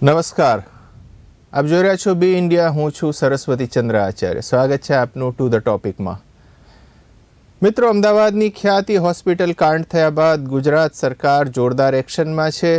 નમસ્કાર, આપ જોઈ રહ્યા છો બી ઇન્ડિયા. હું છું સરસ્વતી ચંદ્ર આચાર્ય. સ્વાગત છે આપનું ટુ ધ ટોપિકમાં. મિત્રો, અમદાવાદની ખ્યાતિ હોસ્પિટલ કાંડ થયા બાદ ગુજરાત સરકાર જોરદાર એક્શનમાં છે.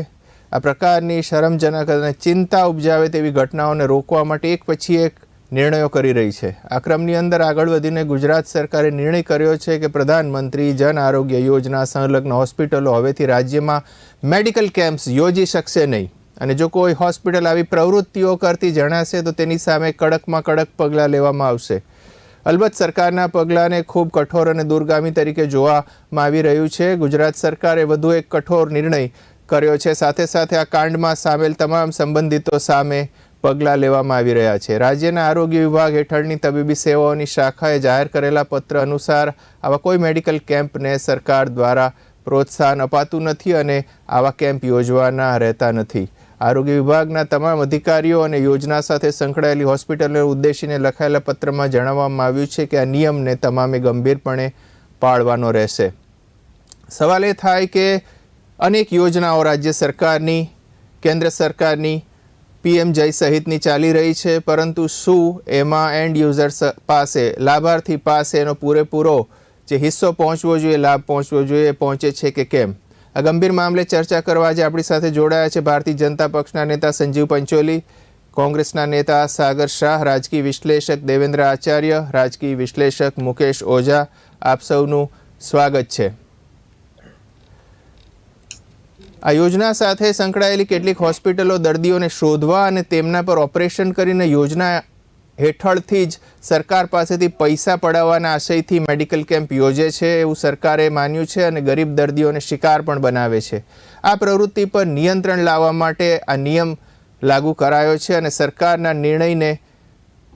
આ પ્રકારની શરમજનક અને ચિંતા ઉપજાવે તેવી ઘટનાઓને રોકવા માટે એક પછી એક નિર્ણયો કરી રહી છે. આ ક્રમની અંદર આગળ વધીને ગુજરાત સરકારે નિર્ણય કર્યો છે કે પ્રધાનમંત્રી જન આરોગ્ય યોજના સંલગ્ન હોસ્પિટલો હવેથી રાજ્યમાં મેડિકલ કેમ્પ્સ યોજી શકશે નહીં. અને જો કોઈ હોસ્પિટલ આવી પ્રવૃત્તિઓ કરતી જણાશે તો તેની સામે કડકમાં કડક પગલાં લેવામાં આવશે. અલબત્ત સરકારના પગલાંને ખૂબ કઠોર અને દૂરગામી તરીકે જોવામાં આવી રહ્યું છે. ગુજરાત સરકારે વધુ એક કઠોર નિર્ણય કર્યો છે. સાથે સાથે આ કાંડમાં સામેલ તમામ સંબંધિતો સામે પગલાં લેવામાં આવી રહ્યા છે. રાજ્યના આરોગ્ય વિભાગ હેઠળની તબીબી સેવાઓની શાખાએ જાહેર કરેલા પત્ર અનુસાર આવા કોઈ મેડિકલ કેમ્પને સરકાર દ્વારા પ્રોત્સાહન અપાતું નથી અને આવા કેમ્પ યોજવાના રહેતા નથી. આરોગ્ય વિભાગના તમામ અધિકારીઓ અને યોજના સાથે સંકળાયેલી હોસ્પિટલોને ઉદ્દેશીને લખાયેલા પત્રમાં જણાવવામાં આવ્યું છે કે આ નિયમને તમામે ગંભીરપણે પાળવાનો રહેશે. સવાલ એ થાય કે અનેક યોજનાઓ રાજ્ય સરકારની, કેન્દ્ર સરકારની, PM જય સહિતની ચાલી રહી છે, પરંતુ શું એમાં એન્ડ યુઝર્સ પાસે, લાભાર્થી પાસે એનો પૂરેપૂરો જે હિસ્સો પહોંચવો જોઈએ, લાભ પહોંચવો જોઈએ, પહોંચે છે કે કેમ? આ ગંભીર મામલે ચર્ચા કરવા આજે આપણી સાથે જોડાયા છે ભારતીય જનતા પક્ષના નેતા સંજીવ પંચોલી, કોંગ્રેસના નેતા સાગર શાહ, રાજકીય વિશ્લેષક દેવેન્દ્ર આચાર્ય, રાજકીય વિશ્લેષક મુકેશ ઓઝા. આપ સૌનું સ્વાગત છે. આ યોજના સાથે સંકળાયેલી કેટલીક હોસ્પિટલો દર્દીઓને શોધવા અને તેમના પર ઓપરેશન કરીને યોજના હેઠળથી જ સરકાર પાસેથી પૈસા પડાવવાના આશયથી મેડિકલ કેમ્પ યોજે છે એવું સરકારે માન્યું છે અને ગરીબ દર્દીઓને શિકાર પણ બનાવે છે. આ પ્રવૃત્તિ પર નિયંત્રણ લાવવા માટે આ નિયમ લાગુ કરાયો છે અને સરકારના નિર્ણયને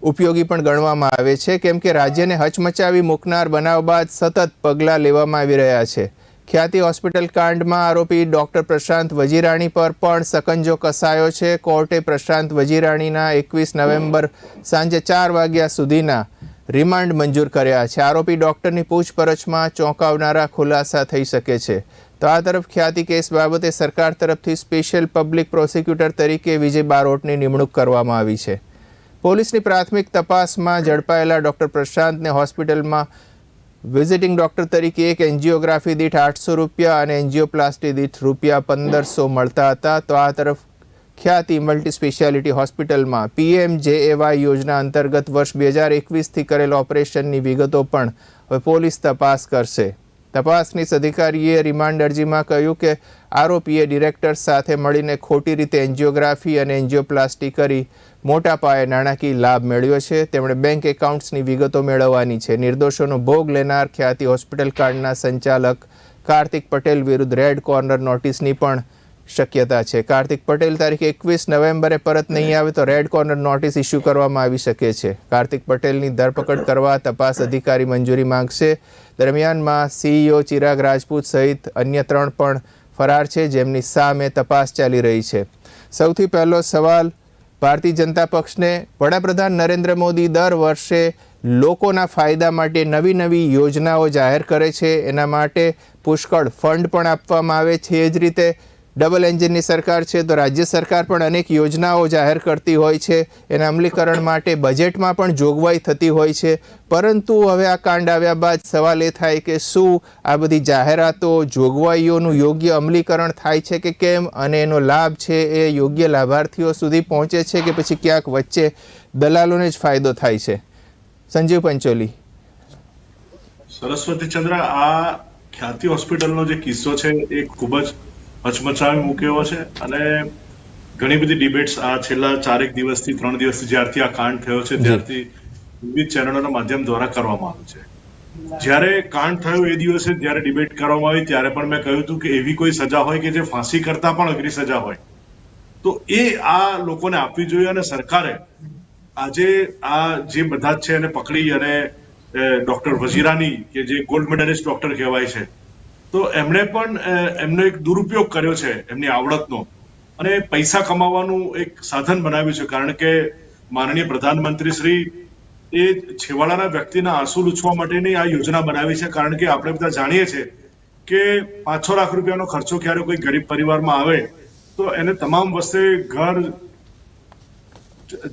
ઉપયોગી પણ ગણવામાં આવે છે, કેમ કે રાજ્યને હચમચાવી મૂકનાર બનાવ બાદ સતત પગલાં લેવામાં આવી રહ્યા છે. ખ્યાતિ હોસ્પિટલ કાંડમાં આરોપી ડૉક્ટર પ્રશાંત વજીરાણી પર પણ સકંજો કસાયો છે. કોર્ટે પ્રશાંત વજીરાણીના 21 નવેમ્બર સાંજે 4 વાગ્યા સુધીના રિમાન્ડ મંજૂર કર્યા છે. આરોપી ડૉક્ટરની પૂછપરછમાં ચોંકાવનારા ખુલાસા થઈ શકે છે. તો આ તરફ ખ્યાતિ કેસ બાબતે સરકાર તરફથી સ્પેશિયલ પબ્લિક પ્રોસિક્યુટર તરીકે વિજય બારોટની નિમણૂક કરવામાં આવી છે. પોલીસની પ્રાથમિક તપાસમાં ઝડપાયેલા ડૉક્ટર પ્રશાંતને હોસ્પિટલમાં વિઝિટિંગ ડૉક્ટર તરીકે એક એન્જિયોગ્રાફી દીઠ 800 રૂપિયા અને એન્જિયોપ્લાસ્ટી દીઠ રૂપિયા 1500 મળતા હતા. તો આ તરફ ખ્યાતિ મલ્ટી સ્પેશિયાલિટી હોસ્પિટલમાં PMJAY યોજના અંતર્ગત વર્ષ 2021થી કરેલ ઓપરેશનની વિગતો પણ હવે પોલીસ તપાસ કરશે. તપાસનીશ અધિકારીએ રિમાન્ડ અરજીમાં કહ્યું કે આરોપીએ ડિરેક્ટર સાથે મળીને ખોટી રીતે એન્જિયોગ્રાફી અને એન્જિયોપ્લાસ્ટી કરી મોટા પાયે નાણાકીય લાભ મેળવ્યો છે. તેમણે બેંક એકાઉન્ટ્સની વિગતો મેળવવાની છે. નિર્દોષોનો ભોગ લેનાર ખ્યાતિ હોસ્પિટલ કાંડના સંચાલક કાર્તિક પટેલ વિરુદ્ધ રેડ કોર્નર નોટિસની પણ શક્યતા છે. કાર્તિક પટેલ તારીખ 21 નવેમ્બરે પરત નહીં આવે તો રેડ કોર્નર નોટિસ ઇસ્યુ કરવામાં આવી શકે છે. કાર્તિક પટેલની ધરપકડ કરવા તપાસ અધિકારી મંજૂરી માંગશે. દરમિયાનમાં CEO ચિરાગ રાજપૂત સહિત અન્ય 3 પણ ફરાર છે, જેમની સામે તપાસ ચાલી રહી છે. સૌથી પહેલો સવાલ ભારતીય જનતા પક્ષને. વડાપ્રધાન નરેન્દ્ર મોદી દર વર્ષે લોકોના ફાયદા માટે નવી નવી યોજનાઓ જાહેર કરે છે. એના માટે પુષ્કળ ફંડ પણ આપવામાં આવે છે. એ જ રીતે ડબલ એન્જિનની સરકાર છે તો રાજ્ય સરકાર પણ અનેક યોજનાઓ જાહેર કરતી હોય છે. એના અમલીકરણ માટે બજેટમાં પણ જોગવાઈ થતી હોય છે. પરંતુ હવે આ કાંડ આવ્યા બાદ સવાલ એ થાય કે શું આ બધી જાહેરાતો, જોગવાઈઓનું યોગ્ય અમલીકરણ થાય છે કે કેમ, અને એનો લાભ છે એ યોગ્ય લાભાર્થીઓ સુધી પહોંચે છે કે પછી ક્યાંક વચ્ચે દલાલોને જ ફાયદો થાય છે? સંજીવ પંચોલી. સરસ્વતી ચંદ્ર, આ ખ્યાતિ હોસ્પિટલનો જે કિસ્સો છે એ ખૂબ જ હચમચાવી મૂક્યો છે અને ઘણી બધી ડિબેટ્સ આ છેલ્લા 4 દિવસથી 3 દિવસથી જ્યારથી આ કાંડ થયો છે ત્યારથી વિવિધ ચેનલોના માધ્યમ દ્વારા કરવામાં આવ્યું છે. જ્યારે કાંડ થયો એ દિવસે જ્યારે ડિબેટ કરવામાં આવી ત્યારે પણ મેં કહ્યું હતું કે એવી કોઈ સજા હોય કે જે ફાંસી કરતા પણ અઘરી સજા હોય તો એ આ લોકોને આપવી જોઈએ. અને સરકારે આજે આ જે બધા જ છે એને પકડી અને ડોક્ટર વજીરાની કે જે ગોલ્ડ મેડલિસ્ટ ડોક્ટર કહેવાય છે, તો એમણે પણ એમનો એક દુરુપયોગ કર્યો છે એમની આવડતનો અને પૈસા કમાવાનું એક સાધન બનાવ્યું છે. કારણ કે માનનીય પ્રધાનમંત્રી શ્રી એ છેવાડાના વ્યક્તિના આંસુ લૂછવા માટેની આ યોજના બનાવી છે. કારણ કે આપણે બધા જાણીએ છીએ કે 5-6 લાખ રૂપિયાનો ખર્ચો ક્યારે કોઈ ગરીબ પરિવારમાં આવે તો એને તમામ વસ્તે ઘર,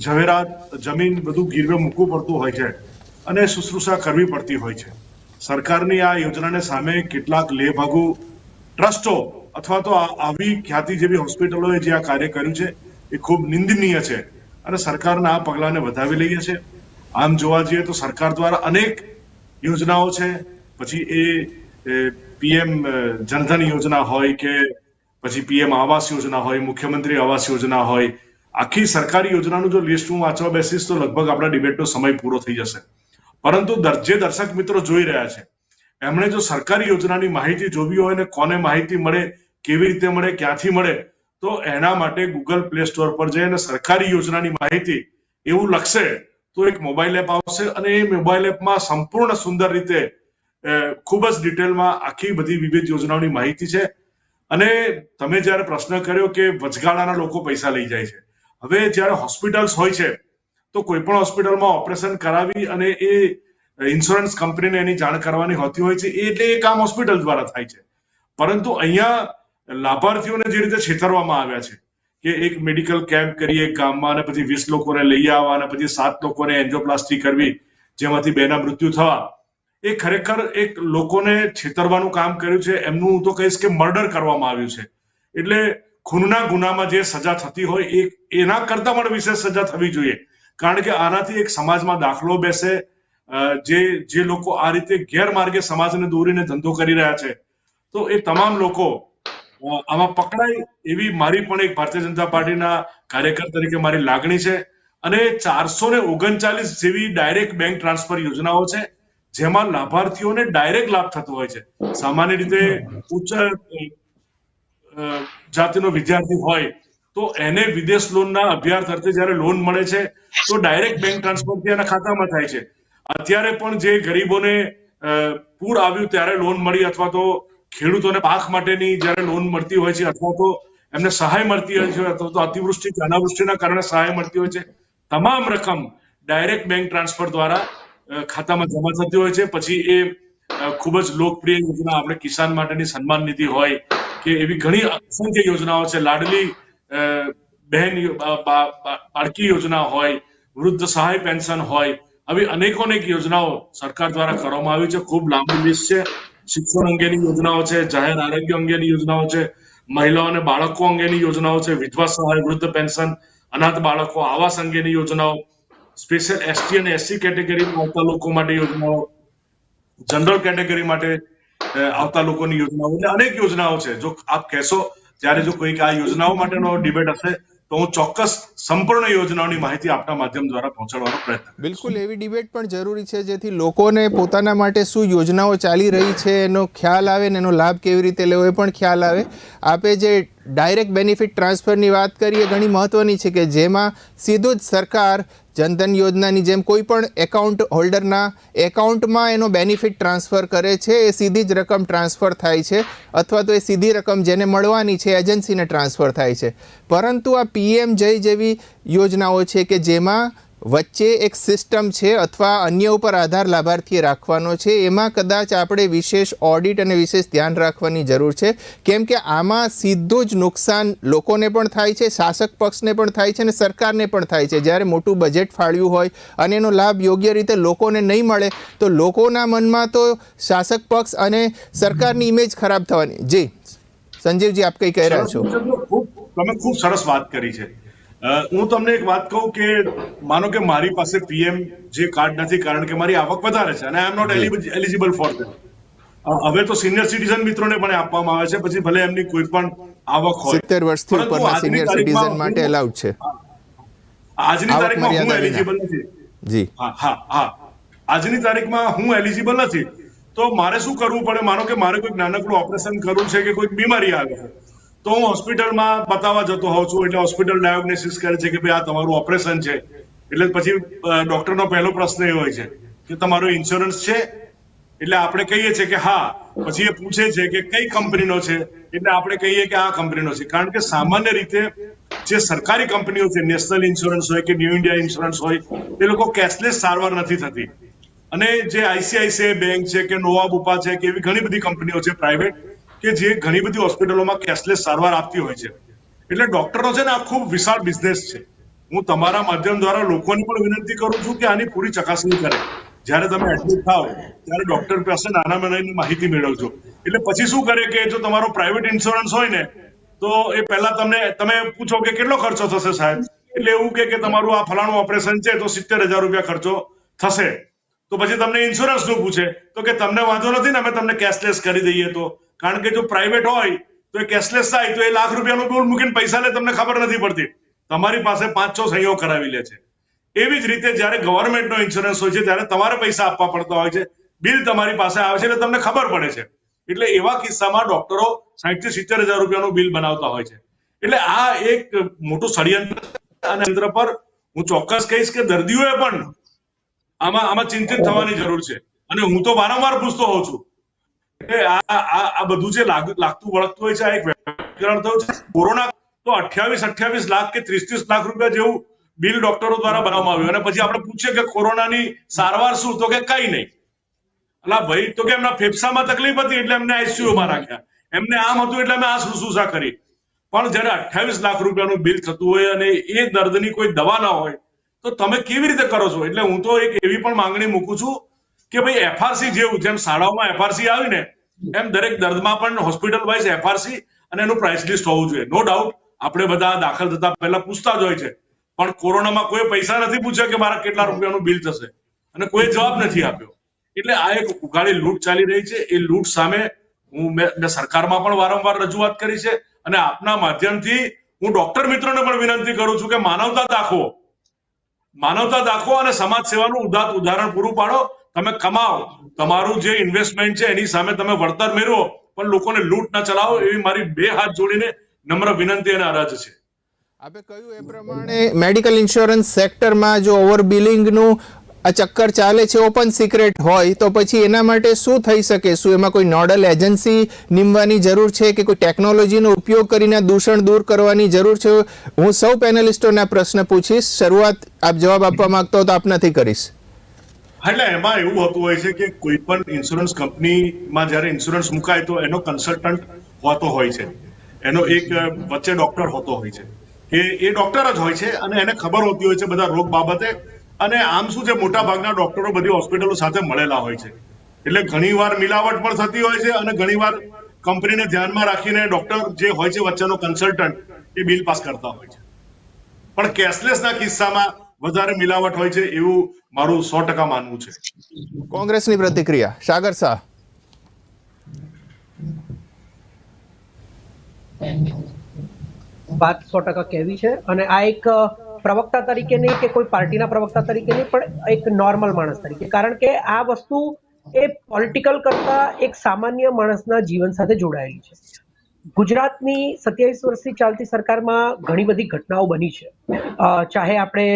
ઝવેરાત જમીન બધું ગીરવે મૂકવું પડતું હોય છે અને શુશ્રૂષા કરવી પડતી હોય છે. સરકારની આ યોજનાને સામે કેટલાક લેભાગુ ટ્રસ્ટો અથવા તો આવી ખ્યાતિ જેવી હોસ્પિટલોએ જે આ કાર્ય કર્યું છે એ ખૂબ નિંદનીય છે અને સરકારના આ પગલાને વધાવી લઈએ છે. આમ જોવા જઈએ તો સરકાર દ્વારા અનેક યોજનાઓ છે, પછી એ પીએમ જનધન યોજના હોય કે પછી પીએમ આવાસ યોજના હોય, મુખ્યમંત્રી આવાસ યોજના હોય, આખી સરકારી યોજનાનું જો લિસ્ટ હું વાંચવા બેસીશ તો લગભગ આપણા ડિબેટનો સમય પૂરો થઈ જશે. પરંતુ જે દર્શક મિત્રો જોઈ રહ્યા છે એમણે જો સરકારી યોજનાની માહિતી જોવી હોય ને કોને માહિતી મળે, કેવી રીતે મળે, ક્યાંથી મળે, તો એના માટે ગૂગલ પ્લે સ્ટોર પર જઈને સરકારી યોજનાની માહિતી એવું લખશે તો એક મોબાઈલ એપ આવશે અને એ મોબાઈલ એપમાં સંપૂર્ણ સુંદર રીતે ખૂબ જ ડિટેલમાં આખી બધી વિવિધ યોજનાઓની માહિતી છે. અને તમે જ્યારે પ્રશ્ન કર્યો કે વચગાળાના લોકો પૈસા લઈ જાય છે, હવે જ્યારે હોસ્પિટલ્સ હોય છે તો કોઈ પણ હોસ્પિટલમાં ઓપરેશન કરાવી અને એ ઇન્સ્યોરન્સ કંપનીને એની જાણ કરવાની હોતી હોય છે, એટલે એ કામ હોસ્પિટલ દ્વારા થાય છે. પરંતુ અહીંયા લાભાર્થીઓને જે રીતે છેતરવામાં આવ્યા છે કે એક મેડિકલ કેમ્પ કરીએ ગામમાં અને પછી 20 લોકોને લઈ આવવા અને પછી 7 લોકોને એન્જિયોપ્લાસ્ટી કરવી, જેમાંથી 2ના મૃત્યુ થવા, એ ખરેખર એક લોકોને છેતરવાનું કામ કર્યું છે. એમનું હું તો કહીશ કે મર્ડર કરવામાં આવ્યું છે. એટલે ખૂનના ગુનામાં જે સજા થતી હોય એના કરતા પણ વિશેષ સજા થવી જોઈએ, કારણ કે આનાથી એક સમાજમાં દાખલો બેસે. જે લોકો આ રીતે ગેરમાર્ગે સમાજને દોરીને ધંધો કરી રહ્યા છે તો એ તમામ લોકો આમાં પકડાય એવી મારી પણ એક ભારતીય જનતા પાર્ટીના કાર્યકર તરીકે મારી લાગણી છે. અને 439 જેવી ડાયરેક્ટ બેંક ટ્રાન્સફર યોજનાઓ છે જેમાં લાભાર્થીઓને ડાયરેક્ટ લાભ થતો હોય છે. સામાન્ય રીતે ઉચ્ચ જાતિનો વિદ્યાર્થી હોય તો એને વિદેશ લોનના અભ્યાસ અર્થે જ્યારે લોન મળે છે તો ડાયરેક્ટ બેંક ટ્રાન્સફરથી એના ખાતામાં થાય છે. અત્યારે પણ જે ગરીબોને પૂર આવ્યું ત્યારે લોન મળી, અથવા તો ખેડૂતોને પાક માટેની જ્યારે લોન મળતી હોય છે, અથવા તો એમને સહાય મળતી હોય છે, અથવા તો અતિવૃષ્ટિ કે અનાવૃષ્ટિના કારણે સહાય મળતી હોય છે, તમામ રકમ ડાયરેક્ટ બેંક ટ્રાન્સફર દ્વારા ખાતામાં જમા થતી હોય છે. પછી એ ખૂબ જ લોકપ્રિય યોજના આપણે કિસાન માટેની સન્માન નિધિ હોય કે એવી ઘણી અસંખ્ય યોજનાઓ છે, લાડલી બહેન બાળકી યોજના હોય, વૃદ્ધ સહાય પેન્શન હોય, આવી અનેકોનેક યોજનાઓ સરકાર દ્વારા કરવામાં આવી છે. ખૂબ લાંબી લિસ્ટ છે. શિક્ષણ અંગેની યોજનાઓ છે, જાહેર આરોગ્ય અંગેની યોજનાઓ છે, મહિલાઓ અને બાળકો અંગેની યોજનાઓ છે, વિધવા સહાય, વૃદ્ધ પેન્શન, અનાથ બાળકો આવાસ અંગેની યોજનાઓ, સ્પેશિયલ એસટી અને એસસી કેટેગરીમાં આવતા લોકો માટે યોજનાઓ, જનરલ કેટેગરી માટે આવતા લોકોની યોજનાઓ, એટલે અનેક યોજનાઓ છે. જો આપ કહેશો ત્યારે જો કોઈક આ યોજનાઓ માટેનો ડિબેટ હશે તો હું ચોક્કસ સંપૂર્ણ યોજનાઓની માહિતી આપના માધ્યમ દ્વારા પહોંચાડવાનો પ્રયત્ન કરીશ. બિલકુલ, એવી ડિબેટ પણ જરૂરી છે જેથી લોકોને પોતાના માટે શું યોજનાઓ ચાલી રહી છે એનો ખ્યાલ આવે ને એનો લાભ કેવી રીતે લેવો એ પણ ખ્યાલ આવે. આપે જે ડાયરેક્ટ બેનિફિટ ટ્રાન્સફરની વાત કરીએ ઘણી મહત્ત્વની છે કે જેમાં સીધું જ સરકાર જનધન યોજનાની જેમ કોઈ પણ એકાઉન્ટ હોલ્ડરના એકાઉન્ટમાં એનો બેનિફિટ ટ્રાન્સફર કરે છે, એ સીધી જ રકમ ટ્રાન્સફર થાય છે, અથવા તો એ સીધી રકમ જેને મળવાની છે એજન્સીને ટ્રાન્સફર થાય છે. પરંતુ આ પીએમ જય જેવી યોજનાઓ છે કે જેમાં વચ્ચે એક સિસ્ટમ છે અથવા અન્ય ઉપર આધાર લાભાર્થીએ રાખવાનો છે, એમાં કદાચ આપણે વિશેષ ઓડિટ અને વિશેષ ધ્યાન રાખવાની જરૂર છે. કેમ કે આમાં સીધું જ નુકસાન લોકોને પણ થાય છે, શાસક પક્ષને પણ થાય છે અને સરકારને પણ થાય છે. જ્યારે મોટું બજેટ ફાળવ્યું હોય અને એનો લાભ યોગ્ય રીતે લોકોને નહીં મળે તો લોકોના મનમાં તો શાસક પક્ષ અને સરકારની ઇમેજ ખરાબ થવાની. જી સંજીવજી, આપ કંઈ કહી રહ્યા છો? તમે ખૂબ સરસ વાત કરી છે. હું તમને એક વાત કહું કે માનો કે મારી પાસે પીએમ જે કાર્ડ નથી કારણ કે મારી આવક વધારે છે અને I am not eligible for that. હવે તો સિનિયર સિટીઝન મિત્રોને પણ આપવામાં આવે છે, પછી ભલે એમની કોઈ પણ આવક હોય. 70 વર્ષથી ઉપરના સિનિયર સિટીઝન માટે અલાઉડ છે. આજની તારીખમાં હું એલિજિબલ નથી. જી હા, આજની તારીખમાં હું એલિજિબલ નથી તો મારે શું કરવું પડે? માનો કે મારે કોઈક નાનકડું ઓપરેશન કરવું છે કે કોઈક બીમારી આવે છે તો હું હોસ્પિટલમાં બતાવવા જતો હોઉં છું, એટલે હોસ્પિટલ ડાયગ્નોસિસ કરે છે કે ભાઈ આ તમારું ઓપરેશન છે. એટલે પછી ડોક્ટરનો પહેલો પ્રશ્ન એ હોય છે કે તમારો ઇન્સ્યોરન્સ છે? એટલે આપણે કહીએ છીએ કે હા. પછી એ પૂછે છે કે કઈ કંપનીનો છે? એટલે આપણે કહીએ કે આ કંપનીનો છે. કારણ કે સામાન્ય રીતે જે સરકારી કંપનીઓ છે, નેશનલ ઇન્સ્યોરન્સ હોય કે ન્યૂ ઇન્ડિયા ઇન્સ્યોરન્સ હોય, એ લોકો કેશલેસ સારવાર નથી થતી. અને જે આઈસીઆઈસીઆઈ બેંક છે કે નોવા બુપા છે કે એવી ઘણી બધી કંપનીઓ છે પ્રાઇવેટ કે જે ઘણી બધી હોસ્પિટલોમાં કેશલેસ સારવાર આપતી હોય છે. એટલે ડોક્ટરનો છે ને આ ખૂબ વિશાળ બિઝનેસ છે. હું તમારા માધ્યમ દ્વારા લોકોને પણ વિનંતી કરું છું કે આની પૂરી ચકાસણી કરે. જ્યારે તમે એડમિટ થાવ ત્યારે ડોક્ટર પાસે નાની માહિતી મેળવજો. એટલે પછી શું કરે કે જો તમારો પ્રાઇવેટ ઇન્સ્યોરન્સ હોય ને તો એ પહેલા તમે પૂછો કે કેટલો ખર્ચો થશે સાહેબ, એટલે એવું કે તમારું આ ફલાણું ઓપરેશન છે તો 70,000 રૂપિયા ખર્ચો થશે. તો પછી તમને ઇન્સ્યોરન્સ નું પૂછે તો કે તમને વાંધો નથી ને, અમે તમને કેશલેસ કરી દઈએ તો. કારણ કે જો પ્રાઇવેટ હોય તો એ કેશલેસ થાય તો એ લાખ રૂપિયાનું બિલ મૂકીને પૈસા લે, તમને ખબર નથી પડતી, તમારી પાસે 5-6 સહીઓ કરાવી લે છે. એવી જ રીતે જ્યારે ગવર્મેન્ટનો ઇન્સ્યોરન્સ હોય છે ત્યારે તમારે પૈસા આપવા પડતા હોય છે, બિલ તમારી પાસે આવે છે એટલે તમને ખબર પડે છે. એટલે એવા કિસ્સામાં ડોક્ટરો 60,000 થી 70,000 રૂપિયાનું બિલ બનાવતા હોય છે. એટલે આ એક મોટું ષડયંત્ર અને તંત્ર પર હું ચોક્કસ કહીશ કે દર્દીઓએ પણ આમાં ચિંતિત થવાની જરૂર છે. અને હું તો વારંવાર પૂછતો હોઉં છું કે આ બધું જે લાગતું વળગતું હોય છે આ એક વ્યાપકરણ થયું છે. કોરોના તો 28 લાખ કે 30 લાખ રૂપિયા જેવું બિલ ડોક્ટરો દ્વારા બનાવવામાં આવ્યું, અને પછી આપણે પૂછીએ કે કોરોનાની સારવાર શું, તો કે કઈ નહીં. અલા ભાઈ, તો કે એમના ફેફસામાં તકલીફ હતી એટલે એમને આઈસીયુ માં રાખ્યા, એમને આમ હતું એટલે અમે આ શુશ્રૂષા કરી. પણ જયારે 28 લાખ રૂપિયાનું બિલ થતું હોય અને એ દર્દની કોઈ દવા ના હોય તો તમે કેવી રીતે કરો છો? એટલે હું તો એક એવી પણ માંગણી મૂકું છું કે ભાઈ એફઆરસી જેવું જેમ શાળાઓમાં એફઆરસી આવી ને એમ દરેક દર્દમાં પણ હોસ્પિટલ વાઇઝ એફઆરસી અને એનું પ્રાઇસ લિસ્ટ હોવું જોઈએ. નો ડાઉટ આપણે બધા દાખલ થતા પહેલા પૂછતા જ હોય છે, પણ કોરોનામાં કોઈ પૈસા નથી પૂછ્યા કે મારા કેટલા રૂપિયાનું બિલ થશે, અને કોઈ જવાબ નથી આપ્યો. એટલે આ એક ઉઘાડી લૂંટ ચાલી રહી છે. એ લૂંટ સામે મેં સરકારમાં પણ વારંવાર રજૂઆત કરી છે, અને આપના માધ્યમથી હું ડોક્ટર મિત્રોને પણ વિનંતી કરું છું કે માનવતા દાખવો અને સમાજ સેવાનું ઉદાહરણ પૂરું પાડો. તમે કમાઓ, તમારું જે ઇન્વેસ્ટમેન્ટ છે એની સામે તમે વળતર મેળવો, પણ લોકોને લૂંટ ના ચલાવો, એવી મારી 2 હાથ જોડીને નમ્ર વિનંતી અને અરજ છે. આપે કહ્યું એ પ્રમાણે મેડિકલ ઇન્સ્યોરન્સ સેક્ટરમાં જો ઓવર બિલિંગનું આ ચક્કર ચાલે છે, ઓપન સિક્રેટ હોય, તો પછી એના માટે શું થઈ શકે? શું એમાં કોઈ નોડલ એજન્સી નીમવાની જરૂર છે કે કોઈ ટેકનોલોજીનો ઉપયોગ કરીને દૂષણ દૂર કરવાની જરૂર છે? હું સૌ પેનલિસ્ટોને પ્રશ્ન પૂછીશ. શરૂઆત આપ જવાબ આપવા માંગતો તો આપ નથી કરીશ. એટલે એમાં એવું હોતું હોય છે કે કોઈ પણ ઇન્સ્યોરન્સ કંપનીમાં જ્યારે ઇન્સ્યોરન્સ મુકાય તો એનો કન્સલ્ટન્ટ હોતો હોય છે, એનો એક વચ્ચે ડોક્ટર હોતો હોય છે, કે એ ડોક્ટર જ હોય છે અને એને ખબર હોતી હોય છે બધા રોગ બાબતે. અને આમ શું છે, મોટા ભાગના ડોક્ટરો બધી હોસ્પિટલો સાથે મળેલા હોય છે, એટલે ઘણીવાર મિલાવટ પણ થતી હોય છે, અને ઘણીવાર કંપનીને ધ્યાનમાં રાખીને ડોક્ટર જે હોય છે વચ્ચેનો કન્સલ્ટન્ટ એ બિલ પાસ કરતા હોય છે. પણ કેશલેસના કિસ્સામાં વધારે મિલાવટ હોય છે એવું મારું 100% માનવું છે. કોંગ્રેસની પ્રતિક્રિયા, સાગર શાહ. વાત 100% કહેવી છે, અને આ એક પ્રવક્તા તરીકે નહીં કે કોઈ પાર્ટીના પ્રવક્તા તરીકે નહીં, પણ એક નોર્મલ માણસ તરીકે, કારણ કે આ વસ્તુ એ પોલિટિકલ કરતા એક સામાન્ય માણસના જીવન સાથે જોડાયેલી છે. ગુજરાતની 27 વર્ષથી ચાલતી સરકારમાં ઘણી બધી ઘટનાઓ બની છે. ચાહે આપણે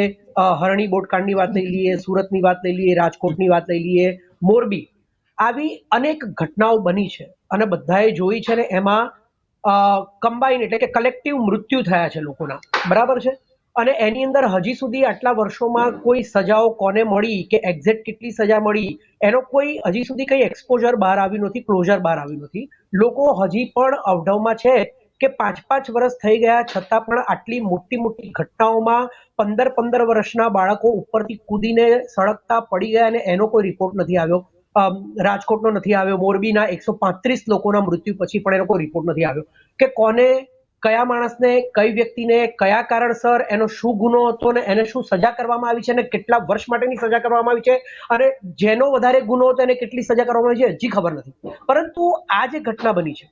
હરણી બોટકાંડની વાત લઈ લઈએ, સુરતની વાત લઈ લઈએ, રાજકોટની વાત લઈ લઈએ, મોરબી, આવી અનેક ઘટનાઓ બની છે અને બધાએ જોઈ છે, ને એમાં કમ્બાઈન એટલે કે કલેક્ટિવ મૃત્યુ થયા છે લોકોના, બરાબર છે. અને એની અંદર હજી સુધી આટલા વર્ષોમાં કોઈ સજાઓ કોને મળી કે એક્ઝેક્ટ કેટલી સજા મળી એનો કોઈ હજી સુધી કઈ એક્સપોઝર બહાર આવ્યું નથી, ક્લોઝર બહાર આવ્યું નથી. લોકો હજી પણ અવઢવમાં છે કે 5-5 વર્ષ થઈ ગયા છતાં પણ આટલી મોટી મોટી ઘટનાઓમાં 15-15 વર્ષના બાળકો ઉપરથી કૂદીને સળગતા પડી ગયા અને એનો કોઈ રિપોર્ટ નથી આવ્યો. રાજકોટનો નથી આવ્યો, મોરબીના 135 લોકોના મૃત્યુ પછી પણ એનો કોઈ રિપોર્ટ નથી આવ્યો કે કોને, કયા માણસને, કઈ વ્યક્તિને, કયા કારણસર, એનો શું ગુનો હતો ને એને શું સજા કરવામાં આવી છે અને કેટલા વર્ષ માટેની સજા કરવામાં આવી છે, અને જેનો વધારે ગુનો હતો એને કેટલી સજા કરવામાં આવી છે હજી ખબર નથી. પરંતુ આ જે ઘટના બની છે,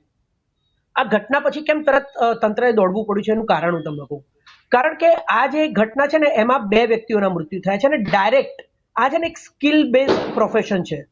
આ ઘટના પછી કેમ તરત તંત્રએ દોડવું પડ્યું છે એનું કારણ હું તમને કહું. કારણ કે આ જે ઘટના છે ને એમાં 2 વ્યક્તિઓના મૃત્યુ થયા છે, અને ડાયરેક્ટ આ છે ને એક સ્કિલ બેઝડ પ્રોફેશન છે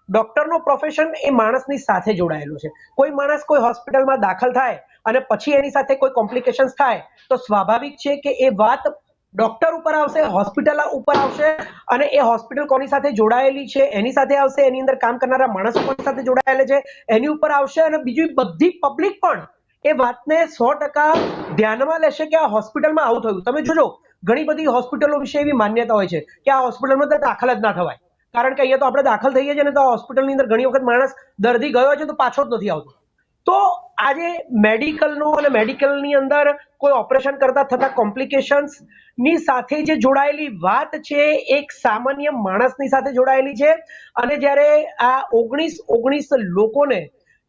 ડોક્ટરનો પ્રોફેશન એ માણસની સાથે જોડાયેલો છે. કોઈ માણસ કોઈ હોસ્પિટલમાં દાખલ થાય અને પછી એની સાથે કોઈ કોમ્પ્લિકેશન્સ થાય તો સ્વાભાવિક છે કે એ વાત ડોક્ટર ઉપર આવશે, હોસ્પિટલ ઉપર આવશે, અને એ હોસ્પિટલ કોની સાથે જોડાયેલી છે એની સાથે આવશે, એની અંદર કામ કરનારા માણસો કોની સાથે જોડાયેલા છે એની ઉપર આવશે, અને બીજી બધી પબ્લિક પણ એ વાતને 100% ધ્યાનમાં લેશે કે આ હોસ્પિટલમાં આવું થયું. તમે જોજો ઘણી બધી હોસ્પિટલો વિશે એવી માન્યતા હોય છે કે આ હોસ્પિટલમાં તો દાખલ જ ના થવાય, કારણ કે અહીંયા તો આપણે દાખલ થઈએ છીએ ને તો હોસ્પિટલની અંદર ઘણી વખત માણસ દર્દી ગયો છે તો પાછો જ નથી આવતો. તો આજે મેડિકલનો અને મેડિકલની અંદર કોઈ ઓપરેશન કરતા થતા કોમ્પ્લિકેશન્સ ની સાથે જે જોડાયેલી વાત છે એક સામાન્ય માણસની સાથે જોડાયેલી છે. અને જ્યારે આ 19 લોકોને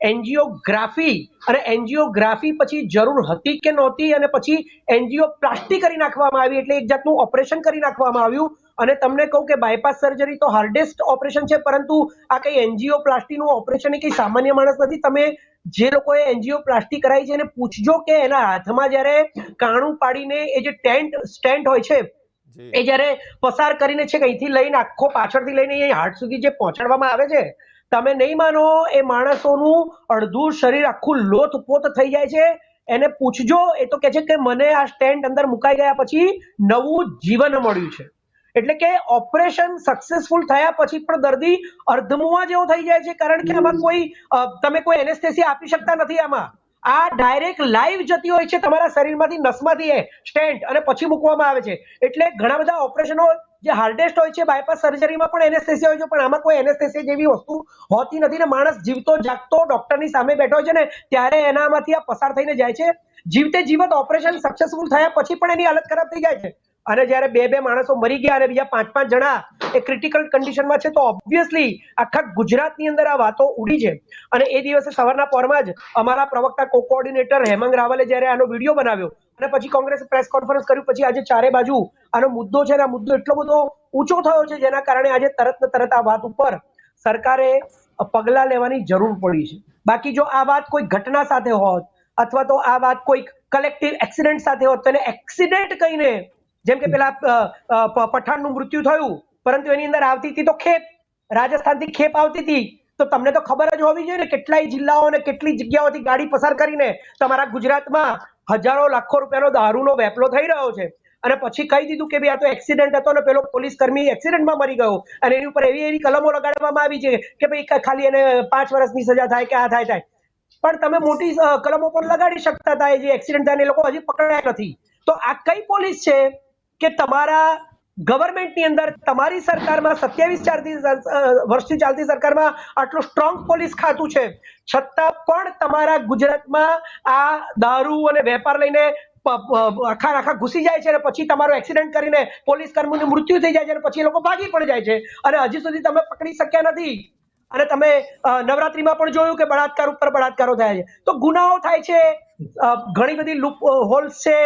એન્જિયોગ્રાફી અને એન્જિયોગ્રાફી પછી જરૂર હતી કે નહોતી અને પછી એન્જિયોપ્લાસ્ટી કરી નાખવામાં આવી, એટલે એક જાતનું ઓપરેશન કરી નાખવામાં આવ્યું. અને તમને કહું કે બાયપાસ સર્જરી તો હાર્ડેસ્ટ ઓપરેશન છે, પરંતુ આ કઈ એન્જિયોપ્લાસ્ટીનું ઓપરેશન એ કઈ સામાન્ય માણસ નથી. તમે જે લોકોએ એન્જિયોપ્લાસ્ટી કરાવી છે એને પૂછજો કે એના હાથમાં જ્યારે કાણું પાડીને એ જે સ્ટેન્ટ હોય છે એ જ્યારે પસાર કરીને છે અહીંથી લઈને આખો પાછળથી લઈને એ હાર્ટ સુધી જે પહોંચાડવામાં આવે છે, તમે નહીં માનો એ માણસોનું અડધું શરીર આખું લોથપોથ થઈ જાય છે. એને પૂછજો, એ તો કહે છે કે મને આ સ્ટેન્ટ અંદર મુકાઈ ગયા પછી નવું જીવન મળ્યું છે. એટલે કે ઓપરેશન સક્સેસફુલ થયા પછી પણ દર્દી અર્ધમુઆ જેવો થઈ જાય છે, કારણ કે આમાં તમે કોઈ એનેસ્થેસિયા આપી શકતા નથી. આમાં આ ડાયરેક્ટ લાઈવ જતી હોય છે તમારા શરીરમાંથી, નસમાંથી એ સ્ટેન્ટ, અને પછી મૂકવામાં આવે છે. એટલે ઘણા બધા ઓપરેશનો જે હાર્ડેસ્ટ હોય છે, બાયપાસ સર્જરીમાં પણ એનેસ્થેસિયા હોય છે, પણ આમાં કોઈ એનેસ્થેસિયા જેવી વસ્તુ હોતી નથી ને માણસ જીવતો જાગતો ડોક્ટરની સામે બેઠો હોય છે ને ત્યારે એનામાંથી આ પસાર થઈને જાય છે. જીવતે જીવત ઓપરેશન સક્સેસફુલ થયા પછી પણ એની હાલત ખરાબ થઈ જાય છે. અને જ્યારે બે માણસો મરી ગયા અને બીજા 5 જણા એ ક્રિટિકલ કન્ડિશનમાં છે, તો ઓબ્વિયસલી આખા ગુજરાતની અંદર આ વાતો ઉડી છે. અને એ દિવસે સવારના પોરમાં જ અમારા પ્રવક્તા કોઓર્ડિનેટર હેમાંગ રાવલે જ્યારે આનો વિડીયો બનાવ્યો અને પછી કોંગ્રેસે પ્રેસ કોન્ફરન્સ કર્યું, પછી આજે ચારે બાજુ આનો મુદ્દો છે, આ મુદ્દો એટલો બધો ઊંચો થયો છે જેના કારણે આજે તરત આ વાત ઉપર સરકારે પગલા લેવાની જરૂર પડી છે. બાકી જો આ વાત કોઈ ઘટના સાથે હોત અથવા તો આ વાત કોઈ કલેક્ટિવ એક્સિડન્ટ સાથે હોત, તો એને એક્સિડન્ટ કહીને, જેમ કે પેલા પઠાણનું મૃત્યુ થયું પરંતુ એની અંદર આવતી હતી તો ખેપ, રાજસ્થાનથી ખેપ આવતી હતી, તો તમને તો ખબર જ હોવી જોઈએ ને કેટલાય જિલ્લાઓ અને કેટલી જગ્યાઓથી ગાડી પસાર કરીને તમારા ગુજરાતમાં હજારો લાખો રૂપિયાનો દારૂનો વેપલો થઈ રહ્યો છે. અને પછી કહી દીધું કે ભાઈ આ તો એક્સિડન્ટ હતો ને પેલો પોલીસ કર્મી એક્સિડન્ટમાં મરી ગયો, અને એની ઉપર એવી કલમો લગાડવામાં આવી છે કે ભાઈ ખાલી એને 5 વર્ષની સજા થાય કે આ થાય. પણ તમે મોટી કલમો પણ લગાડી શકતા હતા, જે એક્સિડન્ટ થાય એ લોકો હજી પકડાયા નથી. તો આ કઈ પોલીસ છે કે તમારા ગવર્મેન્ટની અંદર, તમારી સરકારમાં 27 વર્ષથી ચાલતી સરકારમાં આટલું સ્ટ્રોંગ પોલીસ ખાતું છે, છતાં પણ તમારા ગુજરાતમાં આ દારૂ અને વેપાર લઈને આખા ઘૂસી જાય છે અને પછી તમારો એક્સિડન્ટ કરીને પોલીસ કર્મીનું મૃત્યુ થઈ જાય છે અને પછી એ લોકો ભાગી પણ જાય છે અને હજી સુધી તમે પકડી શક્યા નથી. અને તમે નવરાત્રીમાં પણ જોયું કે બળાત્કાર ઉપર બળાત્કારો થયા છે. તો ગુનાઓ થાય છે, ઘણી બધી લૂપ હોલ્સ છે,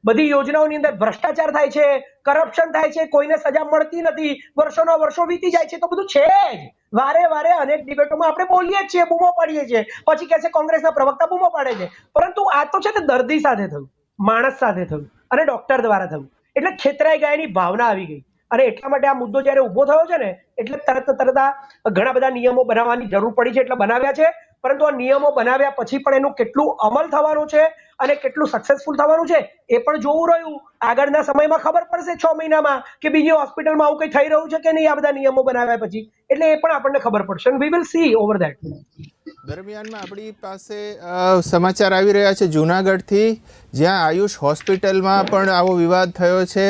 બધી યોજનાઓની અંદર ભ્રષ્ટાચાર થાય છે, કરપ્શન થાય છે, કોઈને સજા મળતી નથી, વર્ષોના વર્ષો વીતી જાય છે. તો બધું છે જ, વારે અનેક ડિબેટોમાં આપણે બોલીએ જ છીએ, બૂમો પાડીએ છીએ, પછી કહે છે કોંગ્રેસના પ્રવક્તા બૂમો પાડે છે. પરંતુ આ તો છે ને દર્દી સાથે થયું, માણસ સાથે થયું અને ડોક્ટર દ્વારા થયું, એટલે છેતરાઈ ગયાની ભાવના આવી ગઈ. અને એટલા માટે આ મુદ્દો જ્યારે ઉભો થયો છે ને એટલે તરત આ ઘણા બધા નિયમો બનાવવાની જરૂર પડી છે, એટલે બનાવ્યા છે. પરંતુ આ નિયમો બનાવ્યા પછી પણ એનું કેટલું અમલ થવાનું છે અને કેટલું સક્સેસફુલ થવાનું છે એ પણ જોવું રહ્યું. આગળના સમયમાં ખબર પડશે 6 મહિનામાં કે બીજી હોસ્પિટલમાં આવું કંઈ થઈ રહ્યું છે કે નહીં આ બધા નિયમો બનાવ્યા પછી, એટલે એ પણ આપણને ખબર પડશે. We will see over that. દરમિયાનમાં આપણી પાસે સમાચાર આવી રહ્યા છે જૂનાગઢથી, જ્યાં આયુષ હોસ્પિટલમાં પણ આવો વિવાદ થયો છે.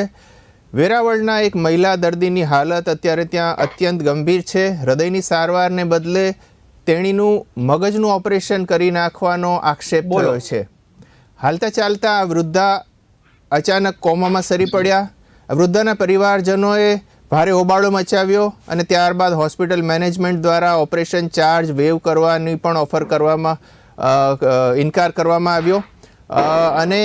વેરાવળના એક મહિલા દર્દીની હાલત અત્યારે ત્યાં અત્યંત ગંભીર છે. હૃદયની સારવારને બદલે તેણીનું મગજનું ઓપરેશન કરી નાખવાનો આક્ષેપ થયો છે. હાલતા ચાલતા આ વૃદ્ધા અચાનક કોમામાં સરી પડ્યા. વૃદ્ધાના પરિવારજનોએ ભારે હોબાળો મચાવ્યો અને ત્યારબાદ હોસ્પિટલ મેનેજમેન્ટ દ્વારા ઓપરેશન ચાર્જ વેવ કરવાની પણ ઓફર કરવામાં ઇનકાર કરવામાં આવ્યો અને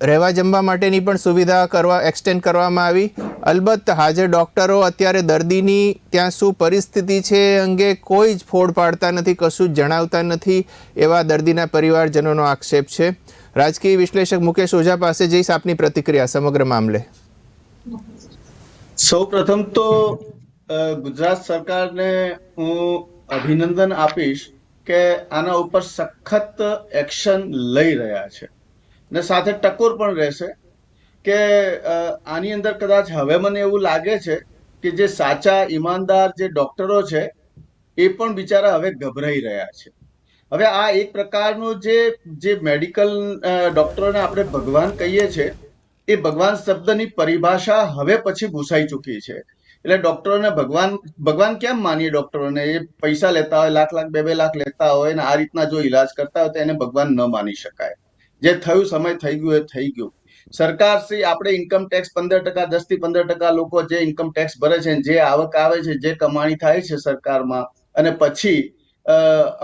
રહેવા જમવા માટેની પણ સુવિધા એક્સટેન્ડ કરવામાં આવી. અલબત્ત હાજર ડૉક્ટરો અત્યારે દર્દીની ત્યાં શું પરિસ્થિતિ છે એ અંગે કોઈ જ ફોડ પાડતા નથી, કશું જ જણાવતા નથી, એવા દર્દીના પરિવારજનોનો આક્ષેપ છે. રાજકીય વિશ્લેષક મુકેશ ઓઝા પાસે જઈશ આપની પ્રતિક્રિયા સમગ્ર મામલે. સૌ પ્રથમ તો ગુજરાત સરકારને હું અભિનંદન આપીશ કે આના ઉપર સખત એક્શન લઈ રહ્યા છે ને સાથે ટકોર પણ રહેશે કે આની અંદર કદાચ હવે મને એવું લાગે છે કે જે સાચા ઈમાનદાર જે ડોક્ટરો છે એ પણ બિચારા હવે ગભરાઈ રહ્યા છે. હવે આ એક પ્રકારનું જે મેડિકલ ડોક્ટરોને આપણે ભગવાન કહીએ છીએ એ ભગવાન શબ્દની પરિભાષા હવે પછી ભૂસાઈ ચૂકી છે એટલે ડોક્ટરોને ભગવાન કેમ માનીએ? ડોક્ટરોને એ પૈસા લેતા હોય, લાખ લાખ 2-2 લાખ લેતા હોય ને આ રીતના જો ઈલાજ કરતા હોય તો એને ભગવાન ન માની શકાય. જે થયું સમય થઈ ગયું એ થઈ ગયું. સરકાર શ્રી આપણે ઇન્કમ ટેક્સ 15%, 10 થી 15% લોકો જે ઇન્કમ ટેક્સ ભરે છે, જે આવક આવે છે, જે કમાણી થાય છે સરકારમાં, અને પછી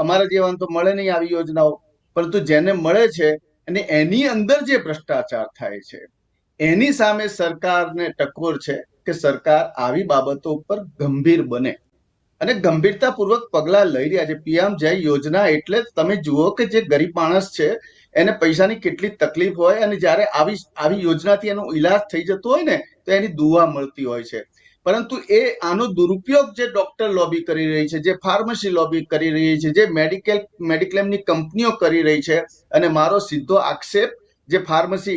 અમારા જેવાને તો મળે નહીં આવી યોજનાઓ, પરંતુ જેને મળે છે અને એની અંદર જે ભ્રષ્ટાચાર થાય છે એની સામે સરકારને ટકોર છે કે સરકાર આવી બાબતો ઉપર ગંભીર બને અને ગંભીરતાપૂર્વક પગલા લઈ રહ્યા છે. પીએમ જય યોજના એટલે તમે જુઓ કે જે ગરીબ માણસ છે એને પૈસાની કેટલી તકલીફ હોય અને જ્યારે આવી યોજનાથી એનો ઈલાજ થઈ જતો હોય ને તો એની દુઆ મળતી હોય છે. પરંતુ આનો દુરુપયોગ જે ડોક્ટર લોબી કરી રહી છે, જે ફાર્મસી લોબી કરી રહી છે, જે મેડિક્લેમની કંપનીઓ કરી રહી છે, અને મારો સીધો આક્ષેપ જે ફાર્મસી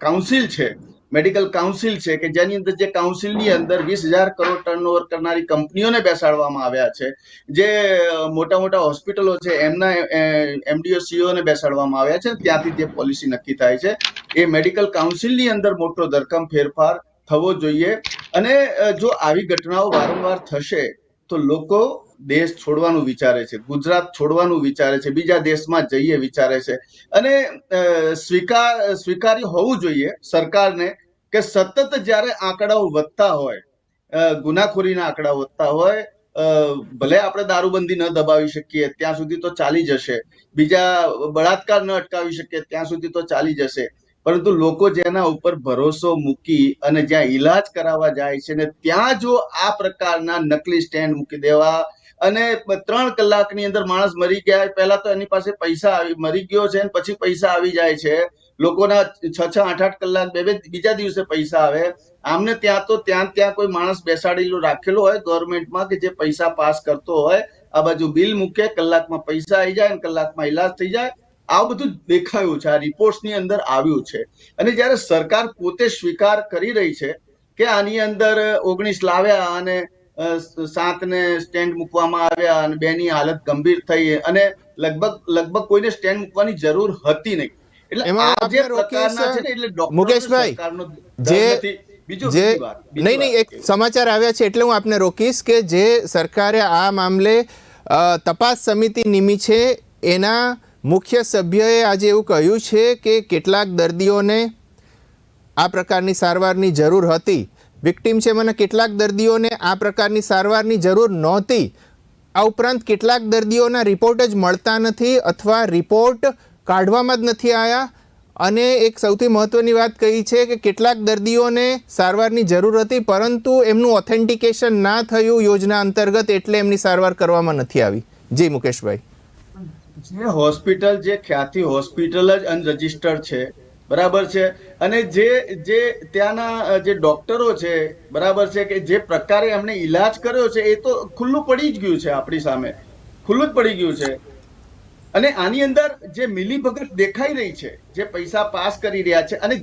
કાઉન્સિલ છે, મેડિકલ કાઉન્સિલ છે, કે જેની અંદર જે કાઉન્સિલની અંદર 20,000 કરોડ ટર્નઓવર કરનારી કંપનીઓને બેસાડવામાં આવ્યા છે, જે મોટા મોટા હોસ્પિટલો છે એમના એમડીઓ સીઓને બેસાડવામાં આવ્યા છે, ત્યાંથી જે પોલિસી નક્કી થાય છે એ મેડિકલ કાઉન્સિલની અંદર મોટો ધરખમ ફેરફાર થવો જોઈએ. અને જો આવી ઘટનાઓ વારંવાર થશે તો લોકો દેશ છોડવાનું વિચારે છે, ગુજરાત છોડવાનું વિચારે છે, બીજા દેશમાં જઈએ વિચારે છે. અને સ્વીકાર્ય હોવું જોઈએ સરકારને કે સતત જ્યારે આંકડાઓ વધતા હોય, ગુનાખોરીના આંકડા વધતા હોય, ભલે આપણે દારૂબંધી ન દબાવી શકીએ ત્યાં સુધી તો ચાલી જશે, બીજા બળાત્કાર ન અટકાવી શકીએ ત્યાં સુધી તો ચાલી જશે, પરંતુ લોકો જેના ઉપર ભરોસો મૂકી અને જ્યાં ઈલાજ કરાવવા જાય છે ને ત્યાં જો આ પ્રકારના નકલી સ્ટેન્ડ મૂકી દેવા અને 3 કલાકની અંદર માણસ મરી ગયા, પહેલા તો એની પાસે પૈસા મરી ગયો છે અને પછી પૈસા આવી જાય છે, લોકોના 6-6, 8-8 કલાક બીજા દિવસે પૈસા આવે. આમને ત્યાં કોઈ માણસ બેસાડેલો રાખેલો હોય ગવર્મેન્ટમાં કે જે પૈસા પાસ કરતો હોય, આ બાજુ બિલ મૂકે, કલાકમાં પૈસા આવી જાય અને કલાકમાં ઈલાજ થઈ જાય. આ બધું દેખાયું છે, આ રિપોર્ટ્સની અંદર આવ્યું છે. અને જ્યારે સરકાર પોતે સ્વીકાર કરી રહી છે કે આની અંદર 19 લાવ્યા અને 7 સ્ટેન્ડ મૂકવામાં આવ્યા અને 2 ની હાલત ગંભીર થઈ અને લગભગ કોઈને સ્ટેન્ડ મૂકવાની જરૂર હતી નહીં. એટલે એમાં આ જે આપણે રોકીએ પ્રકારના છે ને, એટલે ડોક્ટર મુકેશભાઈ, સરકારનો જે નથી. નહીં એક સમાચાર આવ્યા છે એટલે હું આપને રોકીશ કે જે સરકારે આ મામલે તપાસ સમિતિ નિમી છે એના મુખ્ય સભ્યએ આજે એવું કહ્યું છે કે કેટલાક દર્દીઓને આ પ્રકારની સારવારની જરૂર હતી, વિક્ટીમ છે મને, કેટલાક દર્દીઓને આ પ્રકારની સારવારની જરૂર નહોતી. આ ઉપરાંત કેટલાક દર્દીઓના રિપોર્ટ જ મળતા નથી અથવા રિપોર્ટ કાઢવામાં જ નથી આવ્યા. અને એક સૌથી મહત્ત્વની વાત કહી છે કે કેટલાક દર્દીઓને સારવારની જરૂર હતી પરંતુ એમનું ઓથેન્ટિકેશન ના થયું યોજના અંતર્ગત, એટલે એમની સારવાર કરવામાં નથી આવી. જી મુકેશભાઈ. જે હોસ્પિટલ, જે ખ્યાતિ હોસ્પિટલ જ અનરજિસ્ટર્ડ છે, બરાબર છે, અને જે ત્યાંના જે ડોક્ટરો છે, બરાબર છે, કે જે પ્રકારે એમણે ઈલાજ કર્યો છે એ તો ખુલ્લું પડી જ ગયું છે, આપણી સામે ખુલ્લું જ પડી ગયું છે. અને આની અંદર જે મિલીભગત દેખાઈ રહી છે, જે પૈસા પાસ કરી રહ્યા છે, અને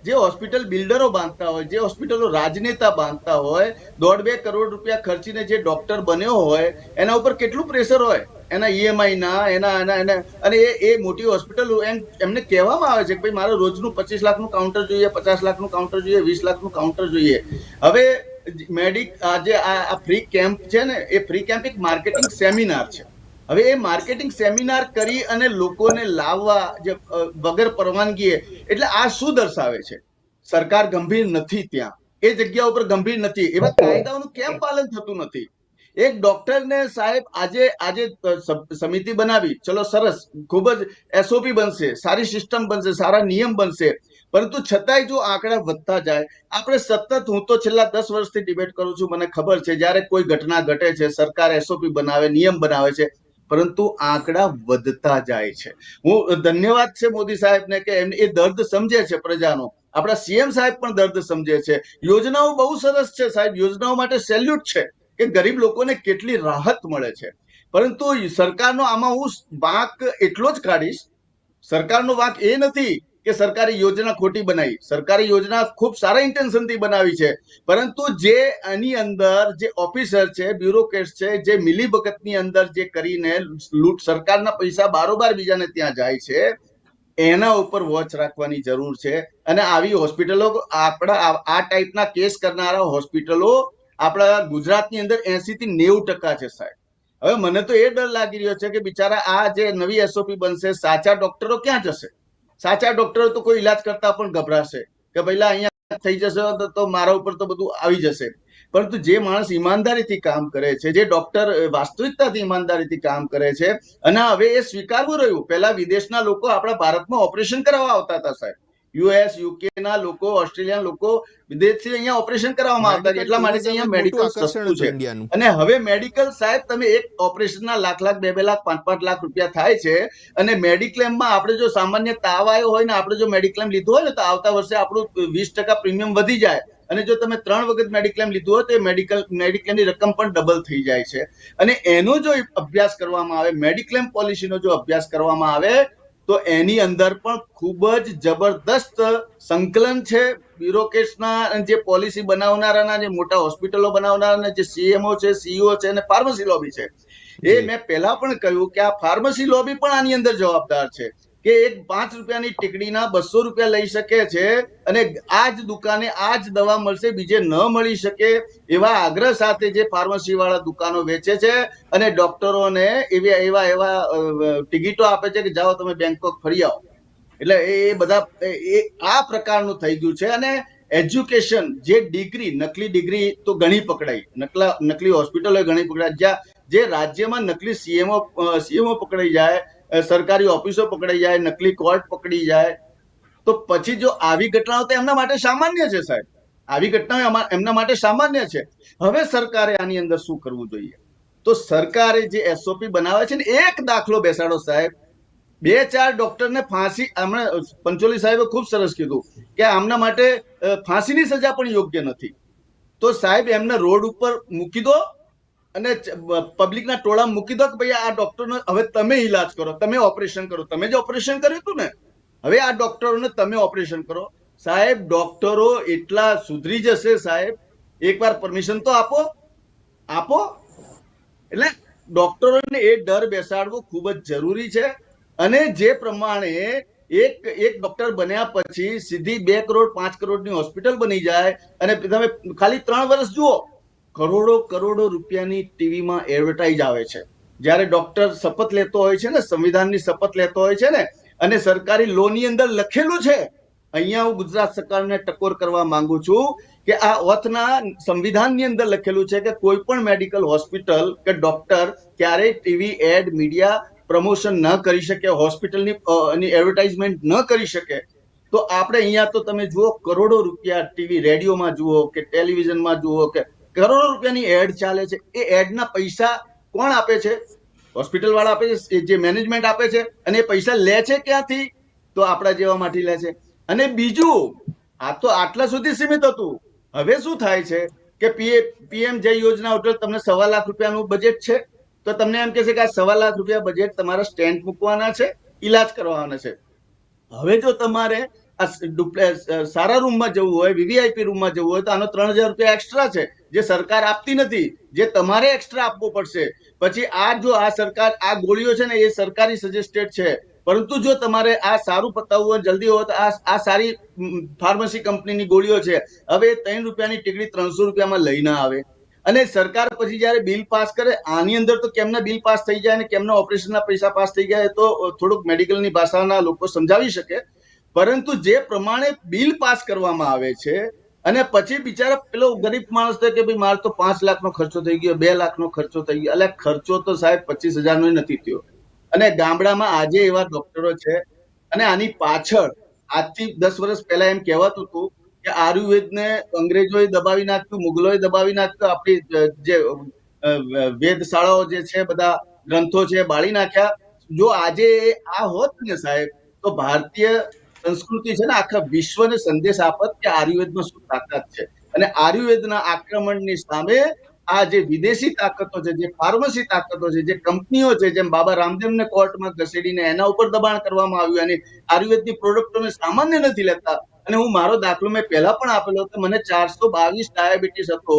જે હોસ્પિટલ બિલ્ડરો બાંધતા હોય, જે હોસ્પિટલો રાજનેતા બાંધતા હોય, 1.5-2 કરોડ રૂપિયા ખર્ચીને જે ડોક્ટર બન્યો હોય એના ઉપર કેટલું પ્રેશર હોય, એના ઈએમઆઈ ના એના અને એ મોટી હોસ્પિટલ એમને કહેવામાં આવે છે કે ભાઈ મારે રોજનું 25 લાખનું કાઉન્ટર જોઈએ, 50 લાખનું કાઉન્ટર જોઈએ, 20 લાખનું કાઉન્ટર જોઈએ. હવે આજે આ ફ્રી કેમ્પ છે ને, એ ફ્રી કેમ્પ એક માર્કેટિંગ સેમિનાર છે. હવે એ માર્કેટિંગ સેમિનાર કરી અને લોકોને લાવવા જે વગર પરવાનગીએ, એટલે આ શું દર્શાવે છે? સરકાર ગંભીર નથી, ત્યાં એ જગ્યા ઉપર ગંભીર નથી. એવા કાયદાઓનું કેમ પાલન થતું નથી? એક ડોક્ટરને સાહેબ આજે સમિતિ બનાવી, ચલો સરસ, ખૂબ જ એસઓપી બનશે, સારી સિસ્ટમ બનશે, સારા નિયમ બનશે, પરંતુ છતાંય જો આંકડા વધતા જાય, આપણે સતત, હું તો છેલ્લા 10 વર્ષથી ડિબેટ કરું છું, મને ખબર છે, જ્યારે કોઈ ઘટના ઘટે છે સરકાર એસઓપી બનાવે, નિયમ બનાવે છે, પરંતુ આંકડા વધતા જાય છે. હું ધન્યવાદ છે મોદી સાહેબને કે એ દર્દ સમજે છે પ્રજાનો. આપણા સીએમ સાહેબ પણ દર્દ સમજે છે. યોજનાઓ બહુ સરસ છે સાહેબ, યોજનાઓ માટે સેલ્યુટ છે કે ગરીબ લોકોને કેટલી રાહત મળે છે. પરંતુ સરકારનો આમાં હું વાંક એટલો જ કાઢીશ, સરકારનો વાંક એ નથી કે સરકારી યોજના ખોટી બનાવી, સરકારી યોજના ખૂબ સારા ઇન્ટેન્શનથી બનાવી છે, પરંતુ જે આની અંદર જે ઓફિસર છે, બ્યુરોક્રેટ્સ છે, જે મિલીભગતની અંદર જે કરીને લૂંટ, સરકારના પૈસા બારોબાર બીજાને ત્યાં જાય છે, એના ઉપર વોચ રાખવાની જરૂર છે. અને આવી હોસ્પિટલો, આપણા આ ટાઈપના કેસ કરનારા હોસ્પિટલો આપણા ગુજરાતની અંદર 80 થી 90% છે સાહેબ. હવે મને તો એ ડર લાગી રહ્યો છે કે બિચારા આ જે નવી એસઓપી બનશે, સાચા ડોક્ટરો ક્યાં જશે? સાચા ડોક્ટરો તો કોઈ ઈલાજ કરતા પણ ગભરાશે કે પહેલા અહીંયા થઈ જશે તો મારા ઉપર તો બધું આવી જશે. પરંતુ જે માણસ ઈમાનદારીથી કામ કરે છે, જે ડોક્ટર વાસ્તવિકતાથી ઈમાનદારીથી કામ કરે છે, અને હવે એ સ્વીકારવું રહ્યું. પહેલા વિદેશના લોકો આપણા ભારતમાં ઓપરેશન કરાવવા આવતા હતા સાહેબ. યુએસ, યુકે ના લોકો, ઓસ્ટ્રેલિયા લોકો વિદેશથી અહીંયા ઓપરેશન કરવામાં આવતા એટલા માટે કે અહીંયા મેડિકલ સસ્તું છે. ઇન્ડિયાનું અને હવે મેડિકલ સાહેબ, તમે એક ઓપરેશનના લાખ, 2 લાખ, 5 લાખ રૂપિયા થાય છે. અને મેડિક્લેમમાં આપણે જો સામાન્ય તાવ આવ્યો હોય ને આપણે જો મેડિક્લેમ લીધું હોય ને તો આવતા વર્ષે આપણું 20% પ્રીમિયમ વધી જાય. અને જો તમે 3 વખત મેડિક્લેમ લીધું હોય તો મેડિક્લેમની રકમ પણ ડબલ થઈ જાય છે. અને એનો જો અભ્યાસ કરવામાં આવે, મેડિક્લેમ પોલિસીનો જો અભ્યાસ કરવામાં આવે તો એની અંદર પણ ખૂબ જ જબરદસ્ત સંકલન છે. બ્યુરોક્રેટ્સના, જે પોલિસી બનાવનારાના, જે મોટા હોસ્પિટલો બનાવનારા, જે સીએમઓ છે, સીઈઓ છે અને ફાર્મસી લોબી છે. એ મેં પહેલા પણ કહ્યું કે આ ફાર્મસી લોબી પણ આની અંદર જવાબદાર છે કે એક 5 રૂપિયાની ટીકડીના 200 રૂપિયા લઈ શકે છે અને આ જ દુકાને આ જ દવા મળશે, બીજે ન મળી શકે એવા આગ્રહ સાથે જે ફાર્મસી વાળા દુકાનો વેચે છે અને ડોક્ટરોને એવા ટિકિટો આપે છે કે જાઓ તમે બેંકોક ફરી આવો. એટલે એ બધા આ પ્રકારનું થઈ ગયું છે. અને એજ્યુકેશન, જે ડિગ્રી, નકલી ડિગ્રી તો ઘણી પકડાઈ, નકલી હોસ્પિટલો ઘણી પકડાઈ, જ્યાં જે રાજ્યમાં નકલી સીએમઓ પકડાઈ જાય, સરકારી ઓફિસો પકડાઈ જાય, નકલી કોર્ટ પકડી જાય, તો પછી જો આવી ઘટનાઓ તો એમના માટે સામાન્ય છે સાહેબ. આવી ઘટનાઓ એમના માટે સામાન્ય છે. હવે સરકારે આની અંદર શું કરવું જોઈએ? તો સરકારે જે એસઓપી બનાવે છે ને, એક દાખલો બેસાડો સાહેબ. 2-4 ડોક્ટરને ફાંસી, હમણાં પંચોલી સાહેબે ખૂબ સરસ કીધું કે આમના માટે ફાંસીની સજા પણ યોગ્ય નથી. તો સાહેબ એમને રોડ ઉપર મૂકી દો અને પબ્લિકના ટોળા મૂકી દો કે ભાઈ આ ડોક્ટરનો હવે તમે ઈલાજ કરો, તમે ઓપરેશન કરો. તમે જ ઓપરેશન કર્યું હતું ને, હવે આ ડોક્ટરોને તમે ઓપરેશન કરો. સાહેબ ડોક્ટરો એટલા સુધરી જશે સાહેબ, એકવાર પરમિશન તો આપો. એટલે ડોક્ટરોને એ ડર બેસાડવો ખૂબ જ જરૂરી છે. અને જે પ્રમાણે એક ડોક્ટર બન્યા પછી સીધી 2 કરોડ 5 કરોડની હોસ્પિટલ બની જાય અને તમે ખાલી 3 વર્ષ જુઓ, કરોડો રૂપિયાની ટીવીમાં એડવર્ટાઇઝ આવે છે. જ્યારે ડોક્ટર શપથ લેતો હોય છે ને, સંવિધાનની શપથ લેતો હોય છે ને, અને સરકારી લોની અંદર લખેલું છે, અહીંયા હું ગુજરાત સરકારને ટકોર કરવા માંગુ છું કે આ ઓથના સંવિધાનની અંદર લખેલું છે કે કોઈ પણ મેડિકલ હોસ્પિટલ કે ડોક્ટર ક્યારેય ટીવી એડ, મીડિયા પ્રમોશન ન કરી શકે, હોસ્પિટલની એડવર્ટાઇઝમેન્ટ ન કરી શકે. તો આપણે અહીંયા તો તમે જુઓ, કરોડો રૂપિયા ટીવી, રેડિયોમાં જુઓ કે ટેલિવિઝનમાં જુઓ કે કરોડો રૂપિયાની એડ ચાલે છે. એ એડના પૈસા કોણ આપે છે? હોસ્પિટલ વાળા આપે છે, જે મેનેજમેન્ટ આપે છે. અને એ પૈસા લે છે ક્યાંથી? તો આપણા જેવા માંથી લે છે. અને બીજું, આ તો આટલા સુધી સીમિત હતું. હવે શું થાય છે કે પીએમ જય યોજના હેઠળ તમને 1.25 લાખ રૂપિયાનું બજેટ છે. તો તમને એમ કહેશે કે આ 1.25 લાખ રૂપિયા બજેટ તમારા સ્ટેન્ટ મૂકવાના છે, ઈલાજ કરવાના છે. હવે જો તમારે સારા રૂમમાં જવું હોય, વીવીઆઈપી રૂમમાં જવું હોય, તો આનો 3000 રૂપિયા એક્સ્ટ્રા છે, જે સરકાર આપતી નથી, જે તમારે એક્સ્ટ્રા આપવું પડશે. પછી આ સરકાર, આ ગોળીઓ છે ને, એ સરકારી સજેસ્ટેડ છે. પરંતુ જો તમારે આ સારું પતાવવું હોય, જલ્દી હોય, તો આ સારી ફાર્મસી કંપનીની ગોળીઓ છે. હવે 3 રૂપિયાની ટીકડી 300 રૂપિયામાં લઈ ના આવે. અને સરકાર પછી જયારે બિલ પાસ કરે, આની અંદર તો કેમના બિલ પાસ થઈ જાય અને કેમના ઓપરેશનના પૈસા પાસ થઈ જાય તો થોડુંક મેડિકલની ભાષાના લોકો સમજાવી શકે. પરંતુ જે પ્રમાણે બિલ પાસ કરવામાં આવે છે અને પછી બિચારા પેલો ગરીબ માણસ કે ભાઈ મારે તો 5 લાખનો ખર્ચો થઈ ગયો, 2 લાખનો ખર્ચો થઈ ગયો. એટલે ખર્ચો તો સાહેબ 25,000નો નથી થયો. અને ગામડામાં આજે એવા ડોક્ટરો છે. અને આની પાછળ આજથી 10 વર્ષ પહેલા એમ કહેવાતું હતું કે આયુર્વેદને અંગ્રેજોએ દબાવી નાખ્યું, મુગલોએ દબાવી નાખ્યું, આપણી જે વેદશાળાઓ જે છે, બધા ગ્રંથો છે, બાળી નાખ્યા. જો આજે આ હોત ને સાહેબ, તો ભારતીય સંસ્કૃતિ છે ને, આખા વિશ્વને સંદેશ આપત કે આયુર્વેદમાં શું તાકાત છે. અને આયુર્વેદના આક્રમણની સામે આ જે વિદેશી તાકાતો છે, જે ફાર્મસી તાકાતો છે, જે કંપનીઓ છે, જેમ બાબા રામદેવને કોર્ટમાં ઘસેડીને એના ઉપર દબાણ કરવામાં આવ્યું અને આયુર્વેદની પ્રોડક્ટોને સામાન્ય નથી લેતા. અને હું મારો દાખલો મેં પહેલા પણ આપેલો કે મને 422 ડાયાબિટીસ હતો,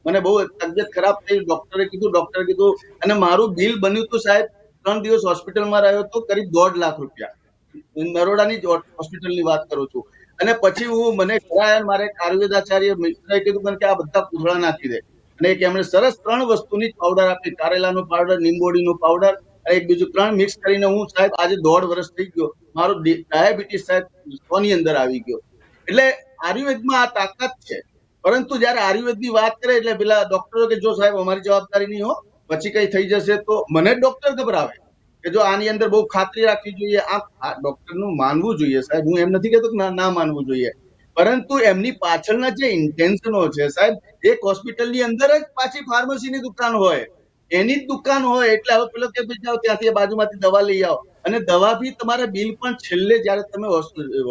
મને બહુ તબિયત ખરાબ થઈ, ડોક્ટરે કીધું અને મારું બિલ બન્યું હતું સાહેબ, 3 દિવસ હોસ્પિટલમાં રહ્યો હતો, કરીબ 1.5 લાખ રૂપિયા. નરોડાની હોસ્પિટલની વાત કરું છું. અને પછી મને મારે આયુર્વેદાચાર્ય મિત્રએ કીધું કે આ બધા પૂતળા નાખી દે. અને એક એમણે સરસ 3 વસ્તુની પાવડર આપી, કારેલાનો પાવડર, લીંબોડીનો પાવડર અને એક બીજું 3 મિક્સ કરીને હું સાહેબ આજે 1.5 વર્ષ થઈ ગયો, મારો ડાયાબિટીસ સાહેબ 100 ની અંદર આવી ગયો. એટલે આયુર્વેદમાં આ તાકાત છે. પરંતુ જયારે આયુર્વેદની વાત કરે એટલે પેલા ડોક્ટરો કે જો સાહેબ અમારી જવાબદારી નહીં હો, પછી કઈ થઈ જશે તો મને જ ડોક્ટર ગભરાવે કે જો આની અંદર બહુ ખાતરી રાખવી જોઈએ. આ ડોક્ટરનું માનવું જોઈએ સાહેબ, હું એમ નથી કહેતો કે ના માનવું જોઈએ, પરંતુ એમની પાછળના જે ઇન્ટેન્શનો છે સાહેબ, એક હોસ્પિટલની અંદર જ પાછી ફાર્મસીની દુકાન હોય, એની જ દુકાન હોય એટલે હવે પેલો કે ભાઈ જાઓ ત્યાંથી બાજુમાંથી દવા લઈ આવો, અને દવા બી તમારે બિલ પણ છેલ્લે જયારે તમે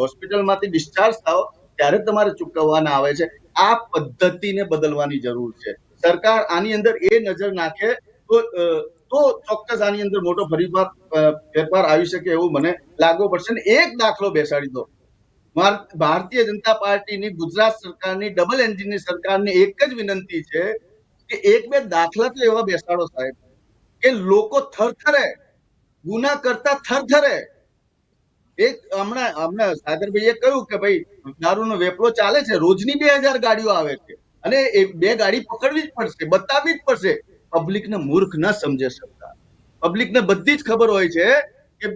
હોસ્પિટલમાંથી ડિસ્ચાર્જ થાઓ ત્યારે તમારે ચૂકવવાના આવે છે. આ પદ્ધતિને બદલવાની જરૂર છે. સરકાર આની અંદર એ નજર નાખે તો ચોક્કસ આની અંદર મોટો ફેરફાર આવી શકે એવું મને લાગવો પડશે. ને એક દાખલો બેસાડી દો, ભારતીય જનતા પાર્ટીની ગુજરાત સરકારની ડબલ એન્જિનની સરકારની એક જ વિનંતી છે કે 1-2 દાખલા તો એવા બેસાડો સાહેબ કે લોકો થરથરે, ગુના કરતા થરથરે. એક હમણાં સાગરભાઈએ કહ્યું કે ભાઈ દારૂનો વેપલો ચાલે છે, રોજની 2000 ગાડીઓ આવે છે અને એ 2 ગાડી પકડવી જ પડશે, બતાવવી જ પડશે. પબ્લિકને મૂર્ખ ન સમજે સરકાર. પબ્લિકને બધી જ ખબર હોય છે કે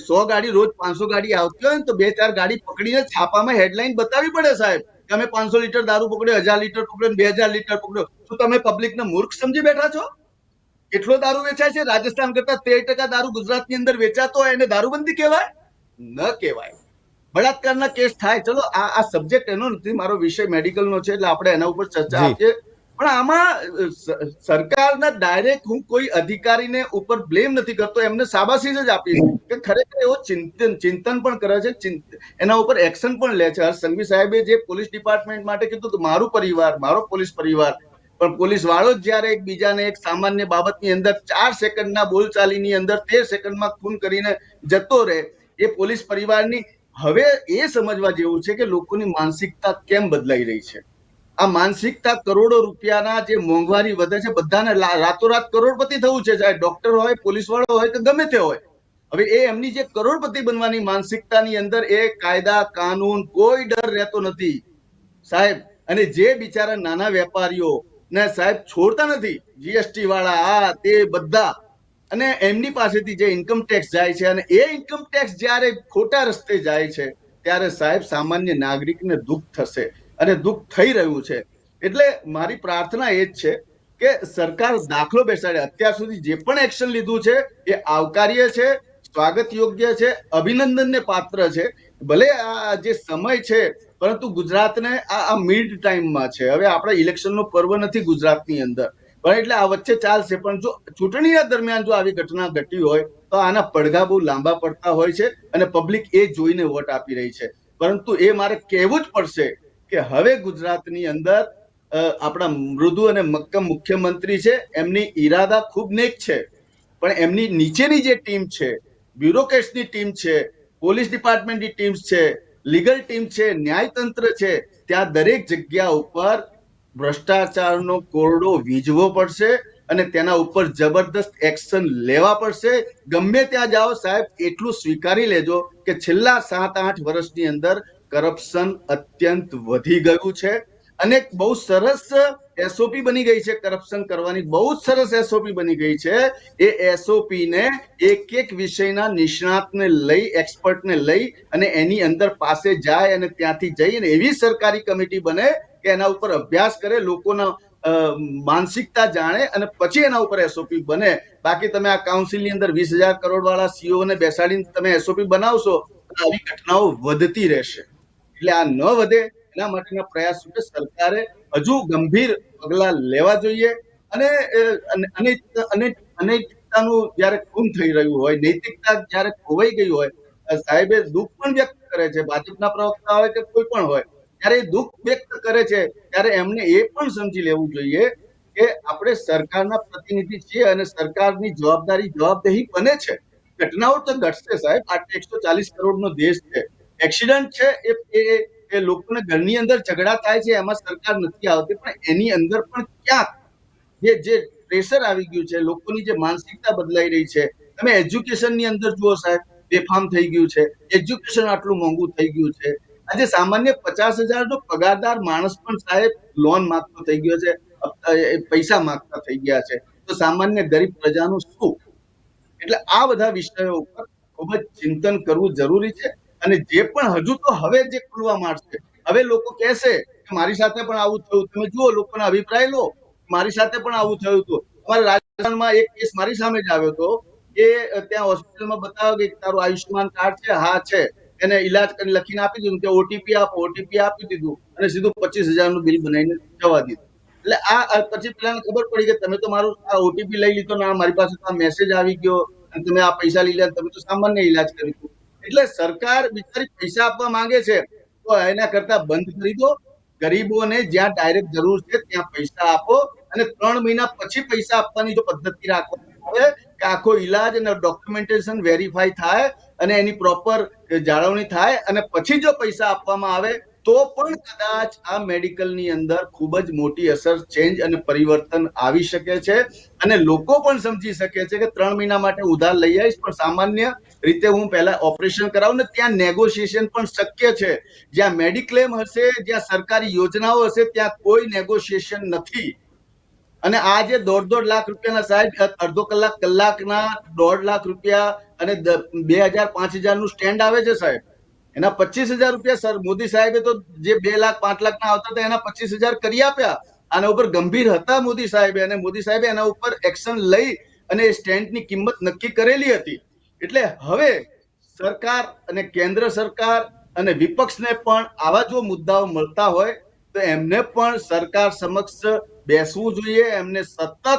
100 ગાડી રોજ 500 ગાડી આવતી હોય ને તો 2-4 ગાડી પકડીને છાપામાં હેડલાઈન બતાવવી પડે સાહેબ કે અમે 500 લીટર દારૂ પકડ્યો, 1000 લીટર પકડ્યો, 2000 લીટર પકડ્યો. શું તમે પબ્લિકને મૂર્ખ સમજી બેઠા છો? કેટલો દારૂ વેચાય છે? રાજસ્થાન કરતા 13% દારૂ ગુજરાતની અંદર વેચાતો હોય એને દારૂબંધી કહેવાય? ન કહેવાય. બળાત્કારના કેસ થાય, ચલો આ સબ્જેક્ટ એનો નથી, મારો વિષય મેડિકલનો છે એટલે આપણે એના ઉપર ચર્ચા આપીએ. પણ આમાં સરકારના ડાયરેક્ટ હું કોઈ અધિકારીને ઉપર બ્લેમ નથી કરતો, એમને શાબાશી જ આપીશ કે ખરેખર એવો ચિંતન પણ કરે છે, એના ઉપર એક્શન પણ લે છે. હર્ષ સંઘવી સાહેબે જે પોલીસ ડિપાર્ટમેન્ટ માટે કીધું કે મારું પરિવાર, મારો પોલીસ પરિવાર, પણ પોલીસ વાળો જ જયારે એકબીજાને એક સામાન્ય બાબતની અંદર 4 સેકન્ડના બોલચાલીની અંદર 13 સેકન્ડમાં ખૂન કરીને જતો રહે, એ પોલીસ પરિવારની હવે એ સમજવા જેવું છે કે લોકોની માનસિકતા કેમ બદલાઈ રહી છે. આ માનસિકતા કરોડો રૂપિયાના જે મોંઘવારી વધે છે, બધાને રાતોરાત કરોડપતિ થવું છે, ચાહે ડોક્ટર હોય, પોલીસ વાળો હોય કે ગમે તે હોય. હવે એ એમની જે કરોડપતિ બનવાની માનસિકતાની અંદર એ કાયદા કાનૂન કોઈ ડર રહેતો નથી સાહેબ. અને જે બિચારા નાના વેપારીઓ ને સાહેબ છોડતા નથી, જીએસટી વાળા આ તે બધા, અને એમની પાસેથી જે ઇન્કમ ટેક્સ જાય છે, અને એ ઇન્કમ ટેક્સ જ્યારે ખોટા રસ્તે જાય છે ત્યારે સાહેબ સામાન્ય નાગરિકને દુઃખ થશે, અને દુઃખ થઈ રહ્યું છે. એટલે મારી પ્રાર્થના એ જ છે કે સરકાર દાખલો બેસાડે. અત્યાર સુધી જે પણ એક્શન લીધું છે એ આવકાર્ય છે, સ્વાગત યોગ્ય છે, અભિનંદનને પાત્ર છે. ભલે આ જે સમય છે, પરંતુ ગુજરાતને આ મિડ ટાઈમમાં છે. હવે આપણે ઇલેક્શનનો પર્વ નથી ગુજરાતની અંદર, પણ એટલે આ વચ્ચે ચાલશે. પણ જો ચૂંટણીના દરમિયાન જો આવી ઘટના ઘટી હોય તો આના પડઘા બહુ લાંબા પડતા હોય છે, અને પબ્લિક એ જોઈને વોટ આપી રહી છે. પરંતુ એ મારે કહેવું જ પડશે કે હવે ગુજરાતની અંદર આપણા મૃદુ અને મક્કમ મુખ્યમંત્રી છે, એમની ઈરાદા ખૂબ નેક છે, પણ એમની નીચેની જે ટીમ છે, બ્યુરોક્રેટ્સની ટીમ છે, પોલીસ ડિપાર્ટમેન્ટની ટીમ છે, લીગલ ટીમ છે, ન્યાયતંત્ર છે, ત્યાં દરેક જગ્યા ઉપર ભ્રષ્ટાચારનો કોરડો વીજવો પડશે અને તેના ઉપર જબરદસ્ત એક્શન લેવા પડશે. ગમે ત્યાં જાઓ સાહેબ, એટલું સ્વીકારી લેજો કે છેલ્લા 7-8 વર્ષની અંદર કરપ્શન અત્યંત વધી ગયું છે, અને બહુ સરસ એસઓપી બની ગઈ છે. કરપ્શન કરવાની બહુ જ સરસ એસઓપી બની ગઈ છે. એ એસઓપી ને એક વિષયના નિષ્ણાતને લઈ, એક્સપર્ટને લઈ અને એની અંદર પાસે જાય અને ત્યાંથી જઈને એવી સરકારી કમિટી બને કે એના ઉપર અભ્યાસ કરે, લોકોના માનસિકતા જાણે અને પછી એના ઉપર એસઓપી બને. બાકી તમે આ કાઉન્સિલની અંદર 20,000 કરોડ વાળા સીઓ ને બેસાડીને તમે એસઓપી બનાવશો તો આવી ઘટનાઓ વધતી રહેશે. એટલે આ ન વધે એના માટેના પ્રયાસ સરકારે હજુ ગંભીર પગલા લેવા જોઈએ. અને અનૈતિકતાનું જયારે ખૂન થઈ રહ્યું હોય, નૈતિકતા જયારે ખોવાઈ ગઈ હોય, સાહેબે દુઃખ પણ વ્યક્ત કરે છે, ભાજપના પ્રવક્તા હોય કે કોઈ પણ હોય, ત્યારે એ દુઃખ વ્યક્ત કરે છે ત્યારે એમને એ પણ સમજી લેવું જોઈએ કે આપણે સરકારના પ્રતિનિધિ છીએ અને સરકારની જવાબદેહી બને છે. ઘટનાઓ તો ઘટશે સાહેબ. આ 140 કરોડનો દેશ છે. એક્સિડન્ટ છે એ લોકોને ઘરની અંદર ઝઘડા થાય છે, એમાં સરકાર નથી આવતી, પણ એની અંદર પણ ક્યાંક જે પ્રેશર આવી ગયું છે, લોકોની જે માનસિકતા બદલાઈ રહી છે. તમે એજ્યુકેશનની અંદર જુઓ સાહેબ, બેફામ થઈ ગયું છે. એજ્યુકેશન આટલું મોંઘું થઈ ગયું છે. આજે સામાન્ય 50,000 નો પગારદાર માણસ પણ સાહેબ લોન માંગતો થઈ ગયો છે. પૈસા માંગતા થઈ ગયા છે, તો સામાન્ય ગરીબ પ્રજાનું શું? એટલે આ બધા વિષયો ઉપર ખૂબ જ ચિંતન કરવું જરૂરી છે. અને જે પણ હજુ તો હવે જે ખુલવા માંડશે, હવે લોકો કહેશે કે મારી સાથે પણ આવું થયું. તમે જુઓ, લોકોના અભિપ્રાય લો, મારી સાથે પણ આવું થયું હતું. અમારા રાજસ્થાનમાં એક કેસ મારી સામે જ આવ્યો હતો. એ ત્યાં હોસ્પિટલમાં બતાવ્યો કે તારું આયુષ્યમાન કાર્ડ છે, હા છે, એને ઈલાજ કરી લખીને આપી દીધું કે ઓટીપી આપો, ઓટીપી આપી દીધું અને સીધું 25,000 નું બિલ બનાવીને જવા દીધું. એટલે આ પછી પેલાને ખબર પડી કે તમે તો મારું આ ઓટીપી લઈ લીધો ને મારી પાસે તો આ મેસેજ આવી ગયો અને તમે આ પૈસા લઈ લીધા, તમે તો સામાન્ય ઈલાજ કર્યું. એટલે સરકાર બિચારી પૈસા આપવા માંગે છે, તો એના કરતા બંધ કરી દો. ગરીબોને જ્યાં ડાયરેક્ટ જરૂર છે ત્યાં પૈસા આપો અને 3 મહિના પછી પૈસા આપવાની જો પદ્ધતિ રાખવામાં આવે કે આખો ઈલાજ અને ડોક્યુમેન્ટેશન વેરીફાઈ થાય અને એની પ્રોપર જાળવણી થાય અને પછી જો પૈસા આપવામાં આવે તો પણ કદાચ આ મેડિકલની અંદર ખૂબ જ મોટી અસર, ચેન્જ અને પરિવર્તન આવી શકે છે. અને લોકો પણ સમજી શકે છે કે 3 મહિના માટે ઉધાર લઈ આવીશ, પણ સામાન્ય રીતે હું પહેલા ઓપરેશન કરાવું ને ત્યાં નેગોશિએશન પણ શક્ય છે. જ્યાં મેડિક્લેમ હશે, જ્યાં સરકારી યોજનાઓ હશે, ત્યાં કોઈ નેગોશિએશન નથી. અને આ જે 1.5 લાખ રૂપિયાના સાહેબ, અડધો કલાકના 1.5 લાખ રૂપિયા અને 2,000 5,000 નું સ્ટેન્ડ આવે છે સાહેબ, એના 25,000 રૂપિયા સર મોદી સાહેબે તો જે 2 લાખ 5 લાખ ના આવતા હતા એના 25,000 કરી આપ્યા. આના ઉપર ગંભીર હતા મોદી સાહેબે, અને મોદી સાહેબે એના ઉપર એક્શન લઈ અને સ્ટેન્ડની કિંમત નક્કી કરેલી હતી. એટલે હવે સરકાર અને કેન્દ્ર સરકાર અને વિપક્ષને પણ આવા જો મુદ્દાઓ મળતા હોય તો એમને પણ સરકાર સમક્ષ બેસવું જોઈએ, એમને સતત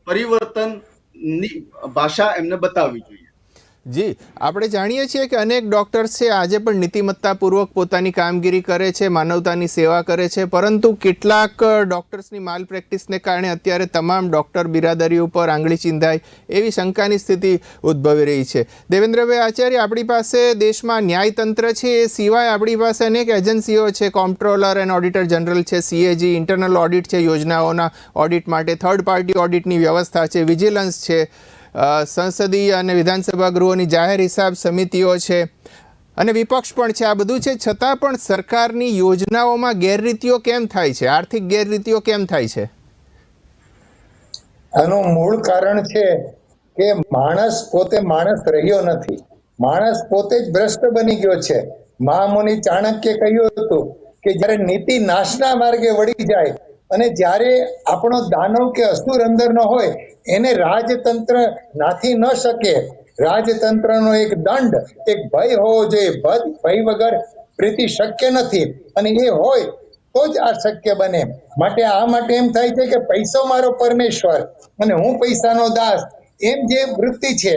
પરિવર્તનની ભાષા એમને બતાવવી જોઈએ. જી, આપણે જાણીએ છીએ કે અનેક ડૉક્ટર્સ છે આજે પણ નીતિમત્તાપૂર્વક પોતાની કામગીરી કરે છે, માનવતાની સેવા કરે છે, પરંતુ કેટલાક ડૉક્ટર્સની માલ પ્રેક્ટિસને કારણે અત્યારે તમામ ડૉક્ટર બિરાદરી ઉપર આંગળી ચીંધાય એવી શંકાની સ્થિતિ ઉદ્ભવી રહી છે. દેવેન્દ્રભાઈ આચાર્ય, આપણી પાસે દેશમાં ન્યાયતંત્ર છે, એ સિવાય આપણી પાસે અનેક એજન્સીઓ છે, કોમ્પ્ટ્રોલર એન્ડ ઓડિટર જનરલ છે, CAG, ઇન્ટરનલ ઓડિટ છે, યોજનાઓના ઓડિટ માટે થર્ડ પાર્ટી ઓડિટની વ્યવસ્થા છે, વિજિલન્સ છે, સંસદીય અને વિધાનસભા ગૃહોની જાહેર હિસાબ સમિતિઓ છે અને વિપક્ષ પણ છે. આ બધું છે, છતાં પણ સરકારની યોજનાઓમાં ગેરરીતિઓ કેમ થાય છે? આર્થિક ગેરરીતિઓ કેમ થાય છે? આનું મૂળ કારણ છે કે માણસ પોતે માણસ રહ્યો નથી. માણસ પોતે જ ભ્રષ્ટ બની ગયો છે. મહામુનિ ચાણક્ય કહ્યું હતું કે જ્યારે નીતિ નાશના માર્ગે વળી જાય અને જ્યારે આપણો દાનવ કે અસુર અંદર ન હોય, એને રાજતંત્ર નાથી ન શકે. રાજતંત્રનો એક દંડ, એક ભય હોવો જોઈએ. ભય વગર પ્રીતિ શક્ય નથી, અને એ હોય તો જ આ શક્ય બને. માટે આ માટે એમ થાય છે કે પૈસો મારો પરમેશ્વર અને હું પૈસાનો દાસ, એમ જે વૃત્તિ છે.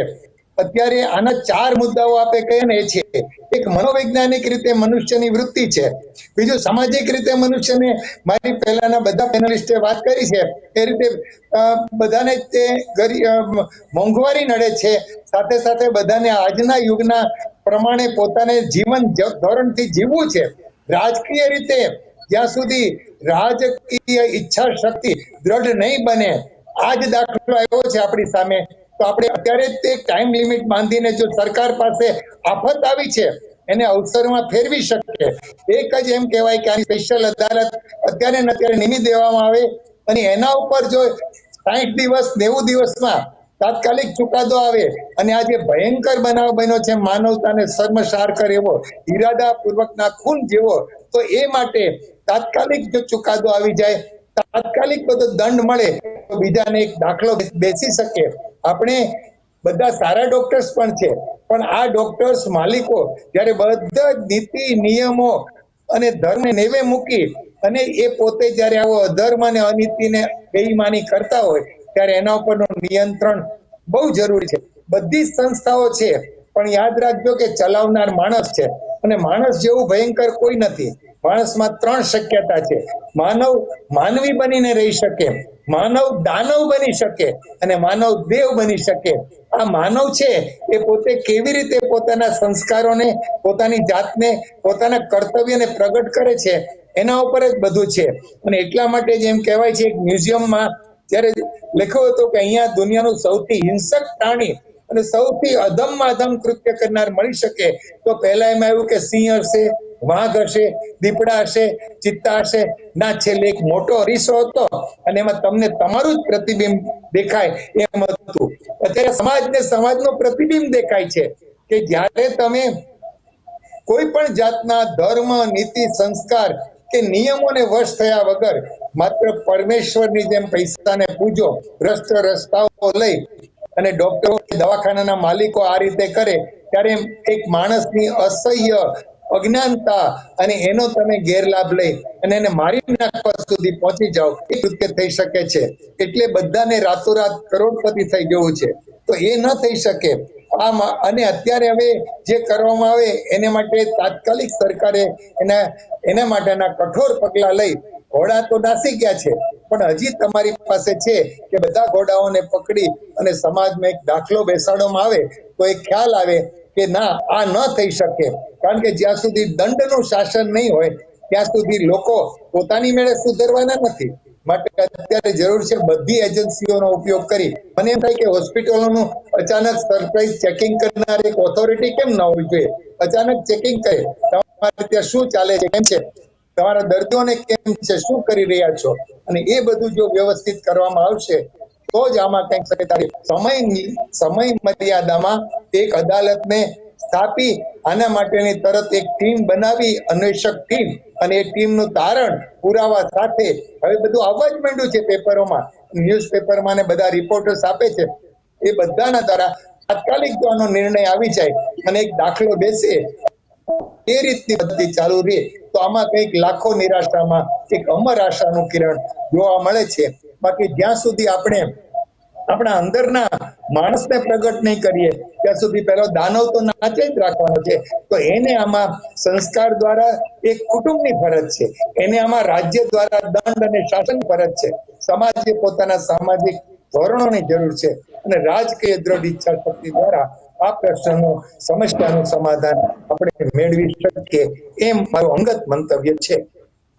અત્યારે આના 4 મુદ્દાઓ આપણે કહીએ ને, એ છે: એક મનોવૈજ્ઞાનિક રીતે મનુષ્યની વૃત્તિ છે, બીજું સામાજિક રીતે મનુષ્યને, મારી પહેલાના બધા પેનલિસ્ટે વાત કરી છે એ રીતે બધાને તે મોંઘવારી નડે છે, સાથે સાથે બધાને આજના યુગના પ્રમાણે પોતાને જીવન ધોરણથી જીવવું છે. રાજકીય રીતે જ્યાં સુધી રાજકીય ઈચ્છા શક્તિ દ્રઢ નહીં બને, આ જ દાખલો આવ્યો છે આપણી સામે, તો આપણે અત્યારે જ તે ટાઈમ લિમિટ બાંધીને જો સરકાર પાસે આફત આવી છે એને અવસરમાં ફેરવી શકે. એક જ એમ કહેવાય કે આની સ્પેશિયલ અદાલત અત્યારે ને અત્યારે નિમી દેવામાં આવે અને એના ઉપર જો 60 દિવસ 90 દિવસમાં તાત્કાલિક ચુકાદો આવે અને આ જે ભયંકર બનાવ બન્યો છે, માનવતાને શર્મસાર કરે એવો, ઈરાદાપૂર્વકના ખૂન જેવો, તો એ માટે તાત્કાલિક જો ચુકાદો આવી જાય, તાત્કાલિક બધો દંડ મળે તો બીજાને એક દાખલો બેસી શકે. આપણે બધા સારા ડોક્ટર્સ પણ છે, પણ આ ડોક્ટર્સ માલિકો જ્યારે બધા નીતિ નિયમો અને ધર્મને નેવે મૂકી અને એ પોતે જ્યારે આવો અધર્મ અને અનીતિને બેઈમાની કરતા હોય ત્યારે એના ઉપરનું નિયંત્રણ બહુ જરૂરી છે. બધી સંસ્થાઓ છે, પણ યાદ રાખજો કે ચલાવનાર માણસ છે, અને માણસ જેવું ભયંકર કોઈ નથી. માણસમાં 3 શક્યતા છે: માનવ માનવી બનીને રહી શકે, માનવ દાનવ બની શકે અને માનવ દેવ બની શકે. આ માનવ છે એ પોતે કેવી રીતે પોતાના સંસ્કારોને, પોતાની જાતને, પોતાના કર્તવ્યને પ્રગટ કરે છે, એના ઉપર જ બધું છે. અને એટલા માટે જ એમ કહેવાય છે, એક મ્યુઝિયમમાં જ્યારે લખ્યું હતું કે અહીંયા દુનિયાનું સૌથી હિંસક પ્રાણી અને સૌથી અધમમાં અધમ કૃત્ય કરનાર મળી શકે, તો પહેલા એમ આવ્યું કે સિંહ હશે, વાઘ હશે, દીપડા હશે, ચિત્તા હશે, ના છેલ્લે એક મોટો અરીસો હતો અને એમાં તમને તમારું જ પ્રતિબિંબ દેખાય એમ હતું. અત્યારે સમાજને સમાજનું પ્રતિબિંબ દેખાય છે કે જ્યારે તમે કોઈ પણ જાતના ધર્મ, નીતિ, સંસ્કાર કે નિયમોને વશ થયા વગર માત્ર પરમેશ્વરની જેમ પૈસાને પૂજો, ભ્રષ્ટ રસ્તાઓ લઈ અને ડોક્ટરો, દવાખાનાના માલિકો આ રીતે કરે, ત્યારે એક માણસની અસહ્ય અજ્ઞાનતા અને એનો તમે ગેરલાભ લઈ અને એને મારી નાખવા સુધી પહોંચી જાઓ, એ કૃત્ય થઈ શકે છે. એટલે બધાને રાતોરાત કરોડપતિ થઈ જવું છે તો એ ન થઈ શકે. અને અત્યારે હવે જે કરવામાં આવે એને માટે તાત્કાલિક સરકારે એના માટેના કઠોર પગલા લઈ ઘોડા તો નાસી ગયા છે, પણ હજી તમારી પાસે છે કે બધા ઘોડાઓને પકડી અને સમાજમાં એક દાખલો બેસાડવામાં આવે તો એક ખ્યાલ આવે કે ના, આ ન થઈ શકે. કારણ કે જ્યાં સુધી દંડનું શાસન નહીં હોય ત્યાં સુધી લોકો પોતાની મેળે સુધરવાના નથી. માટે અત્યારે જરૂર છે બધી એજન્સીઓનો ઉપયોગ કરી. મને એમ થાય કે હોસ્પિટલોનું અચાનક સરપ્રાઈઝ ચેકિંગ કરનાર એક ઓથોરિટી કેમ ન હોવી જોઈએ? અચાનક ચેકિંગ કરે, તમારે ત્યાં શું ચાલે છે, કેમ છે, તમારા દર્દીઓને કેમ છે, શું કરી રહ્યા છો, અને એ બધું જો વ્યવસ્થિત કરવામાં આવશે તો જ આમાં કંઈક શકે. સમય મર્યાદામાં એક અદાલતને સ્થાપી આના માટેની તરત એક ટીમ બનાવી, અન્વેષક ટીમ, અને એ ટીમનું તારણ પુરાવા સાથે હવે બધું આવવા જ માંડ્યું છે પેપરોમાં, ન્યૂઝપેપરમાં ને બધા રિપોર્ટર્સ આપે છે. એ બધાના દ્વારા તાત્કાલિક જો આનો નિર્ણય આવી જાય અને એક દાખલો બેસે, એ રીતની પદ્ધતિ ચાલુ રહે તો આમાં કંઈક લાખો નિરાશામાં એક અમર આશાનું કિરણ જોવા મળે છે. બાકી જ્યાં સુધી આપણે આપણા અંદરના માણસને પ્રગટ નહીં કરીએ ત્યાં સુધી પેલો દાનવ તો નાચે જ રાખવાનો છે. તો એને આમાં સંસ્કાર દ્વારા એક કુટુંબની ફરજ છે, એને આમાં રાજ્ય દ્વારા દંડ અને શાસનની ફરજ છે. સમાજે પોતાના સામાજિક ધોરણોની જરૂર છે અને રાજકીય દ્રઢ ઈચ્છા શક્તિ દ્વારા આ પ્રશ્નનું, સમસ્યાનું સમાધાન આપણે મેળવી શકીએ, એમ મારું અંગત મંતવ્ય છે.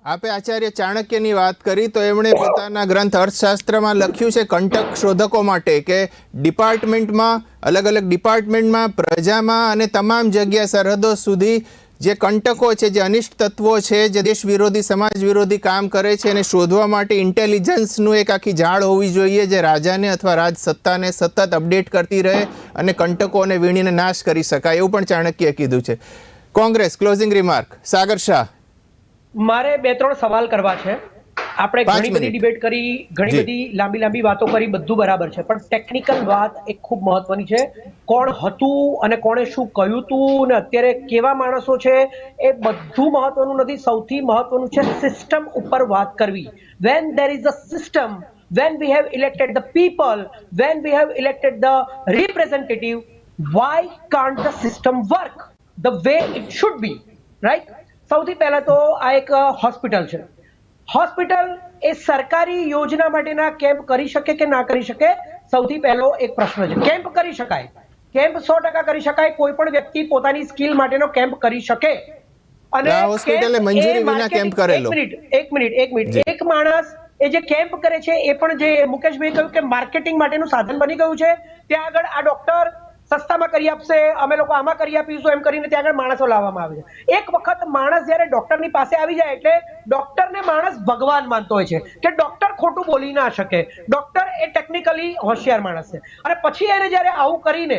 આપે આચાર્ય ચાણક્યની વાત કરી તો એમણે પોતાના ગ્રંથ અર્થશાસ્ત્રમાં લખ્યું છે કંટક શોધકો માટે કે ડિપાર્ટમેન્ટમાં, અલગ અલગ ડિપાર્ટમેન્ટમાં, પ્રજામાં અને તમામ જગ્યા સરહદો સુધી જે કંટકો છે, જે અનિષ્ટ તત્વો છે, જે દેશ વિરોધી, સમાજ વિરોધી કામ કરે છે, એને શોધવા માટે ઇન્ટેલિજન્સનું એક આખી ઝાડ હોવી જોઈએ જે રાજાને અથવા રાજ સત્તાને સતત અપડેટ કરતી રહે અને કંટકોને વીણીને નાશ કરી શકાય, એવું પણ ચાણક્યએ કીધું છે. Congress, closing remark. સાગર શાહ, મારે 2-3 સવાલ કરવા છે. આપણે ઘણી બધી ડિબેટ કરી, ઘણી બધી લાંબી વાતો કરી, બધું બરાબર છે, પણ ટેકનિકલ વાત એક ખૂબ મહત્વની છે. કોણ હતું અને કોણે શું કહ્યું હતું અને અત્યારે કેવા માણસો છે એ બધું મહત્વનું નથી. સૌથી મહત્વનું છે સિસ્ટમ ઉપર વાત કરવી. when there is a system, when we have elected the people, when we have elected the representative, why can't the system work the way it should be, right? સૌથી પહેલા તો આ એક હોસ્પિટલ છે. હોસ્પિટલ એ સરકારી યોજના માટેના કેમ્પ કરી શકે કે ના કરી શકે, સૌથી પહેલો એક પ્રશ્ન છે. કેમ્પ કરી શકાય, કેમ્પ 100% કરી શકાય. કોઈ પણ વ્યક્તિ પોતાની સ્કિલ માટેનો કેમ્પ કરી શકે. અને હોસ્પિટલે મંજૂરી વિના કેમ્પ કરેલો. એક મિનિટ, એક માણસ એ જે કેમ્પ કરે છે એ પણ, જે મુકેશભાઈ કહ્યું કે માર્કેટિંગ માટેનું સાધન બની ગયું છે. ત્યાં આગળ આ ડોક્ટર સસ્તામાં કરી આપશે, અમે લોકો આમાં કરી આપીશું, એમ કરીને ત્યાં આગળ માણસો લાવવામાં આવે છે. એક વખત માણસ જ્યારે ડોક્ટરની પાસે આવી જાય એટલે ડોક્ટરને માણસ ભગવાન માનતો હોય છે કે ડોક્ટર ખોટું બોલી ના શકે. ડોક્ટર એ ટેકનિકલી હોશિયાર માણસ છે. અને પછી એને જ્યારે આવું કરીને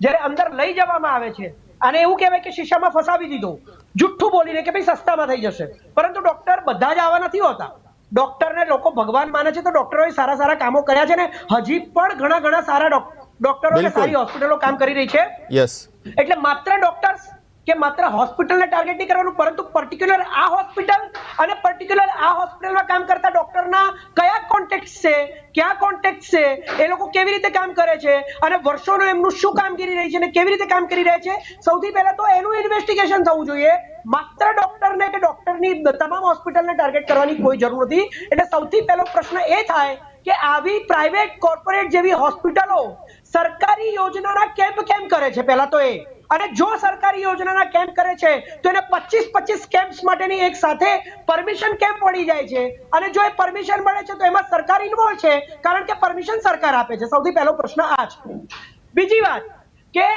જ્યારે અંદર લઈ જવામાં આવે છે અને એવું કહેવાય કે શીશામાં ફસાવી દીધો, જુઠ્ઠું બોલીને કે ભાઈ સસ્તામાં થઈ જશે. પરંતુ ડોક્ટર બધા જ આવા નથી હોતા. ડોક્ટરને લોકો ભગવાન માને છે, તો ડોક્ટરોએ સારા કામો કર્યા છે ને હજી પણ ઘણા સારા ડોક્ટરો સારી હોસ્પિટલો કામ કરી રહી છે. યસ, એટલે માત્ર ડોક્ટર્સ કે માત્ર હોસ્પિટલને ટાર્ગેટ નહીં કરવાનું, પરંતુ પર્ટિક્યુલર આ હોસ્પિટલ અને પર્ટિક્યુલર આ હોસ્પિટલમાં કામ કરતા ડોક્ટરના કયા કોન્ટેક્ટ છે, ક્યાં કોન્ટેક્ટ છે, એ લોકો કેવી રીતે કામ કરે છે અને વર્ષોનું એમનું શું કામગીરી રહી છે અને કેવી રીતે કામ કરી રહ્યા છે, સૌથી પહેલા તો એનું ઇન્વેસ્ટિગેશન થવું જોઈએ. માત્ર ડોક્ટરને કે ડોક્ટરની તમામ હોસ્પિટલને ટાર્ગેટ કરવાની કોઈ જરૂર નથી. એટલે સૌથી પહેલો પ્રશ્ન એ થાય કે આવી પ્રાઇવેટ કોર્પોરેટ જેવી હોસ્પિટલો સરકારી યોજનાના કેમ્પ કેમ કરે છે, પહેલા તો એ. અને જો સરકારી યોજનાના કેમ્પ કરે છે તો એને 25 કેમ્પ્સ માટેની એક સાથે પરમિશન કેમ્પ મળી જાય છે. અને જો એ પરમિશન મળે છે તો એમાં સરકાર ઇન્વોલ્વ છે, કારણ કે પરમિશન સરકાર આપે છે. સૌથી પહેલો પ્રશ્ન આ છે. બીજી વાત કે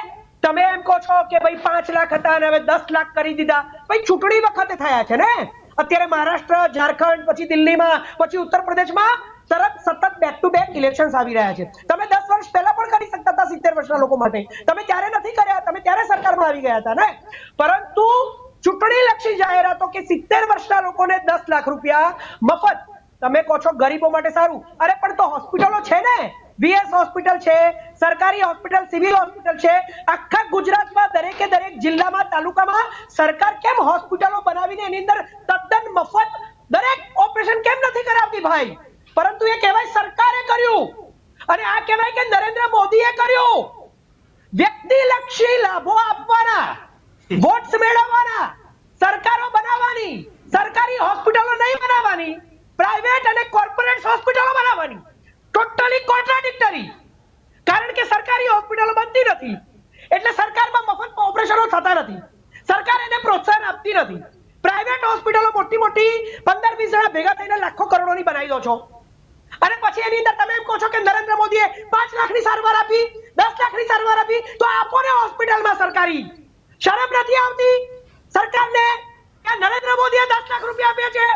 તમે એમ કહો છો કે ભાઈ 5 લાખ હતા અને હવે 10 લાખ કરી દીધા. ભાઈ ચૂંટણી વખતે થયા છે ને. અત્યારે મહારાષ્ટ્ર, ઝારખંડ, પછી દિલ્હીમાં, પછી ઉત્તર પ્રદેશમાં સતત બેક ટુ બેક ઇલેક્શન્સ આવી રહ્યા છે. તમે 10 વર્ષ પહેલા પણ કરી શકતા હતા 70 વર્ષના લોકો માટે. તમે ત્યારે નથી કર્યા, તમે ત્યારે સરકારમાં આવી ગયા હતા ને. પરંતુ ચૂંટણી લક્ષી જાહેરાતો કે 70 વર્ષના લોકોને 10 લાખ રૂપિયા મફત. તમે કહો છો ગરીબો માટે સારું. અરે પણ તો હોસ્પિટલો છે ને, વીએસ હોસ્પિટલ છે, સરકારી હોસ્પિટલ, સિવિલ હોસ્પિટલ છે. આખા ગુજરાતમાં દરેકે દરેક જિલ્લામાં, તાલુકામાં સરકાર કેમ હોસ્પિટલો બનાવીને એની અંદર તદ્દન મફત દરેક ઓપરેશન કેમ નથી કરાવતી ભાઈ? પરંતુ એ કહેવાય સરકારે કર્યું અને આ કહેવાય કે નરેન્દ્ર મોદીએ કર્યું. વ્યક્તિલક્ષી લાભો આપવાના, વોટ્સ મેળવવાના, સરકારો બનાવવાની, સરકારી હોસ્પિટલો નહીં બનાવવાની, પ્રાઇવેટ અને કોર્પોરેટ હોસ્પિટલો બનાવવાની. Totally contradictory. કારણ કે સરકારી હોસ્પિટલો બનતી નથી એટલે સરકારમાં મફત ઓપરેશનો થતા નથી. સરકાર એને પ્રોત્સાહન આપતી નથી. પ્રાઇવેટ હોસ્પિટલો મોટી મોટી 15-20 જણા ભેગા થઈને લાખો કરોડોની બનાવી દો છો અને પછી એની અંદર તમે એમ કહો છો કે નરેન્દ્ર મોદીએ 5 લાખની સારવાર આપી, 10 લાખની સારવાર આપી, તો આપો ને હોસ્પિટલમાં સરકારી. શરમ નથી આવતી સરકારને કે નરેન્દ્ર મોદીએ 10 લાખ રૂપિયા આપ્યા છે?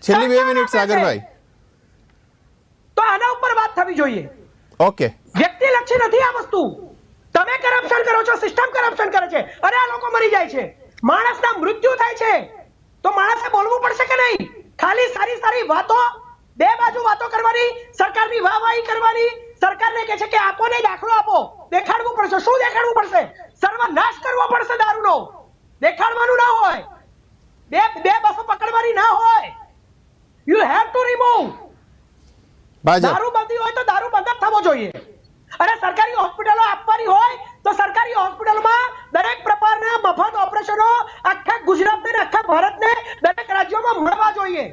છેલ્લી 2 મિનિટ સાગરભાઈ. તો આના ઉપર વાત થવી જોઈએ. ઓકે. વ્યક્તિલક્ષી નથી આ વસ્તુ. તમે કરપ્શન કરો છો, સિસ્ટમ કરપ્શન કરે છે. અરે આ લોકો મરી જાય છે, માણસના મૃત્યુ થાય છે, તો માણસે બોલવું પડશે કે નહીં? ખાલી સારી સારી વાતો, બે બાજુ વાતો કરવાની, સરકારની વાહવાહી કરવાની, સરકારને કહે છે કે આપો ને દાખલો આપો. દેખાડવું પડશે. શું દેખાડવું પડશે? સર્વનાશ કરવો પડશે દારૂનો. દેખાડવાનું ના હોય, બે બસો પકડવાની ના હોય. You have to remove. દારૂ બંધી હોય તો દારૂ બંધ થવો જોઈએ. અને સરકારી હોસ્પિટલો આપવાની હોય તો સરકારી હોસ્પિટલમાં દરેક પ્રકારના મફત ઓપરેશનો આખા ગુજરાતને, આખા ભારતને, દરેક રાજ્યોમાં મળવા જોઈએ.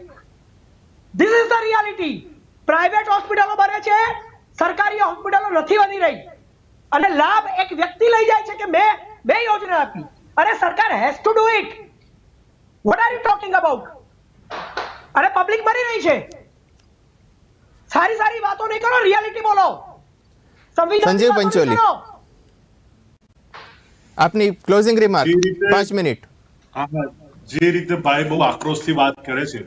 This is the reality. Private હોસ્પિટલો બને છે, સરકારી હોસ્પિટલો નથી બની રહી અને લાભ એક વ્યક્તિ લઈ જાય છે કે મેં યોજના આપી અને સરકાર has to do it. What are you talking about? અને પબ્લિક મરી રહી છે. સારી સારી વાતો નહીં કરો, રિયાલિટી બોલો. સંજીવ પંચોલી, આપની ક્લોઝિંગ રિમાર્ક 5 મિનિટ. જે રીતે ભાઈ બહુ આક્રોશથી વાત કરે છે,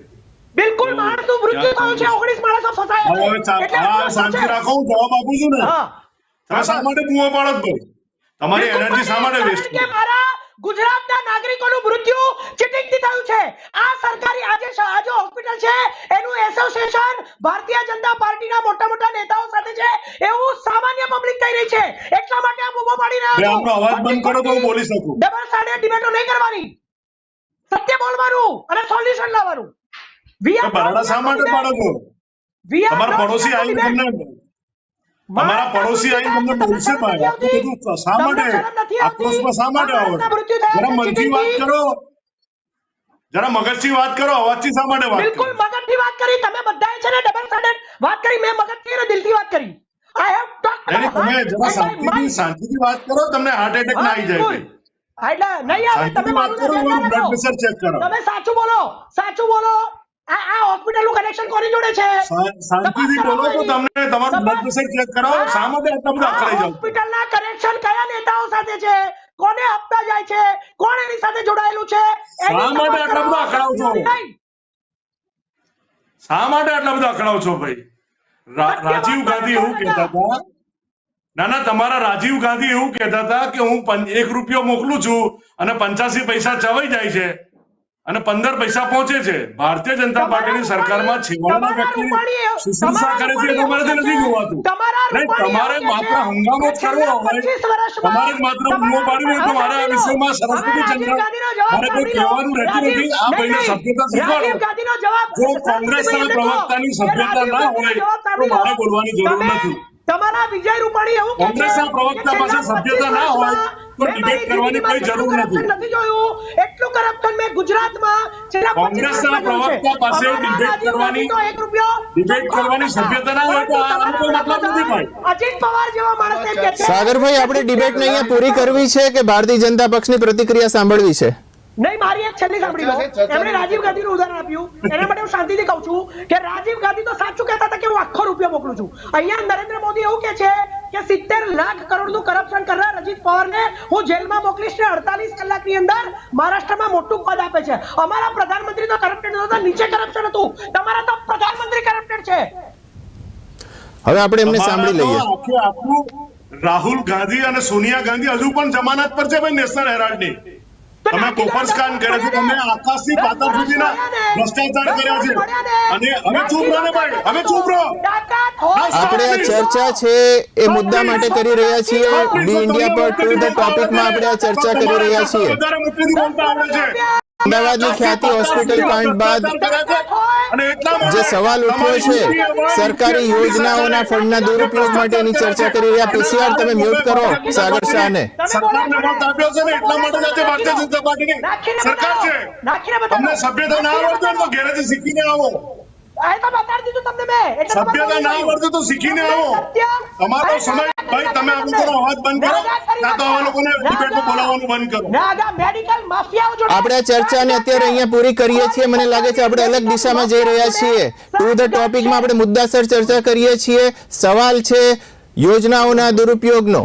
બિલકુલ માણસનું મૃત્યુ થયું છે, 19 માણસો ફસાયા છે. શાંતિ રાખો, હું જવાબ આપું છું ને. તમે શા માટે બૂમો પાડો છો? તમારી એનર્જી શા માટે વેસ્ટ કરો? મારા ગુજરાતના નાગરિકોનું મૃત્યુ ચીટિંગથી થયું છે. આ સરકારી આજે હોસ્પિટલ છે એનું એસોસિએશન ભારતીય જનતા પાર્ટીના મોટા મોટા નેતાઓ સાથે છે એવું સામાન્ય પબ્લિક કહી રહી છે. એટલા માટે આ બૂમો પાડી રહ્યા છો. આપનો અવાજ બંધ કરો તો હું બોલી શકું. ડબલ સાઇડેડ ડિબેટો નહીં કરવાની, સત્ય બોલવાનું અને સોલ્યુશન લાવવાનું. બરાડા શા માટે પાડો છો? તમારા પડોશી આવીને તમને તમારા પડોશી આવીને તમને બોલશે ભાઈ, આટલું બધું શા માટે આક્રોશમાં શા માટે આવો? જરા મનથી વાત કરો, જરા મગજથી વાત કરો, અવાજથી શા માટે વાત કરો? બિલકુલ મગજથી વાત કરી. તમે બધાએ છે ને ડબલ સાઇડેડ વાત કરી. મેં મગજથી અને દિલથી વાત કરી. I have talked. તમે જરા શાંતિથી વાત કરો, તમને હાર્ટ એટેક ના આવી જાય ભાઈ. એટલે નહીં આવે. તમે મારું બ્લડ પ્રેશર ચેક કરો. તમે સાચું બોલો, સાચું બોલો. આ હોસ્પિટલનું કનેક્શન કોની જોડે છે? શાંતિથી બોલો તો તમને તમારું બ્લડ પ્રેશર ચેક કરાવો. શા માટે આટલા બધા અકળાઈ જાવ? હોસ્પિટલના કનેક્શન કયા નેતાઓ સાથે છે, કોને આપતા જાય છે, કોણ એની સાથે જોડાયેલું છે? શા માટે આટલા બધા અકળાવ છો? શા માટે આટલા બધા અકળાવ છો ભાઈ? રાજીવ ગાંધી એવું કહેતા હતા, ના તમારા રાજીવ ગાંધી એવું કહેતા હતા કે હું 1 રૂપિયો મોકલું છું અને 85 પૈસા ચવાઈ જાય છે અને 15 પૈસા પહોંચે છે. ભારતીય જનતા પાર્ટીની સરકારમાં છેવાડાના વ્યક્તિ શુશ્રૂષા કરે છે, તમારાથી નથી જોવાતું. નહીં, તમારે માત્ર હંગામો જ કરવો હોય, તમારે માત્ર બૂમો પાડવી હોય તો મારે આ વિષયમાં સરસ્વતી ચંદ્ર મારે કોઈ કહેવાનું રહેતું નથી. આ ભાઈને સભ્યતા શીખવાડો. જો કોંગ્રેસના પ્રવક્તાની સભ્યતા ના હોય તો મારે બોલવાની જરૂર નથી. તમારા વિજય રૂપાણી એવું કહે છે કોંગ્રેસના પ્રવક્તા પાસે સભ્યતા ના હોય તો ડિબેટ કરવાની કોઈ જરૂર નથી. એટલું કરપ્શન મેં ગુજરાતમાં કોંગ્રેસના પ્રવક્તા પાસે ડિબેટ કરવાની સભ્યતા ના હોય તો આનો કોઈ મતલબ નથી ભાઈ. અજીત પવાર જેવા માણસ એમ કહે છે. સાગરભાઈ, આપણે ડિબેટને અહીંયા પૂરી કરવી છે કે ભારતીય જનતા પક્ષની પ્રતિક્રિયા સાંભળવી છે? નહીં, મારી એક છેલ્લી સાંભળી લો. એમણે રાજીવ ગાંધીનું ઉદાહરણ આપ્યું. એના માટે હું શાંતિથી કહું છું કે રાજીવ ગાંધી તો સાચું કહેતા હતા કે હું આખો રૂપિયો મોકલું છું. અહીંયા નરેન્દ્ર મોદી એવું કહે છે કે 70 લાખ કરોડનું કરપ્શન કરનાર અજીત પવારને હું જેલમાં મોકલીશ ને 48 કલાકની અંદર મહારાષ્ટ્રમાં મોટું પદ આપે છે. અમારા પ્રધાનમંત્રી તો કરપ્ટેડ નહોતા, નીચે કરપ્શન હતું. તમારા તો પ્રધાનમંત્રી કરપ્ટેડ છે. હવે આપણે એમને સાંભળી લઈએ. આખે આખું રાહુલ ગાંધી અને સોનિયા ગાંધી હજુ પણ જમાનત પર છે ભાઈ નેશનલ હેરાલ્ડની. તમે કોપરસ્કાન કરે છે, તમે આકાશથી પાતાળ સુધીના ભ્રષ્ટાચાર કર્યા છે. અને હવે ચૂપ રહો ને ભાઈ, હવે ચૂપ રહો. આપણે આ ચર્ચા છે એ મુદ્દા માટે કરી રહ્યા છીએ. બી ઇન્ડિયા પર ટુ ધ ટોપિકમાં આપણે આ ચર્ચા કરી રહ્યા છીએ. વધારે મુશ્કેલી બોલતા આવડે છે. અમદાવાદની ખ્યાતિ હોસ્પિટલ કાંડ બાદ અને એટલા માટે જે સવાલ ઉઠ્યો છે, સરકારી યોજનાઓના ફંડના દુરુપયોગ માટેની ચર્ચા કરી રહ્યા. પીસીઆર તમે મ્યુટ કરો સાગર શાહને. સરકારને મત આપ્યો છે ને એટલા માટે આજે ભારતીય જનતા પાર્ટીની સરકાર છે. તમને સભ્યતા ના આવડતું હોય તો ઘેરેથી શીખીને આવો. આ તો બતાડી દીધું તમને મેં. એટલે સભ્યતા ના આવડતું તો શીખીને આવો. તમારો સમય ભાઈ, તમે આ લોકોનો અવાજ બંધ કરો, કાં તો આવા લોકોને ડિબેટમાં બોલાવવાનું બંધ કરો. નાગા મેડિકલ માફિયાઓ જોડે આપણે આ ચર્ચાને અત્યારે અહીંયા પૂરી કરીએ છીએ. મને લાગે છે આપણે અલગ દિશામાં જઈ રહ્યા છીએ. ટુ ધ ટોપિકમાં આપણે મુદ્દાસર ચર્ચા કરીએ છીએ. સવાલ છે યોજનાઓના દુરુપયોગનો.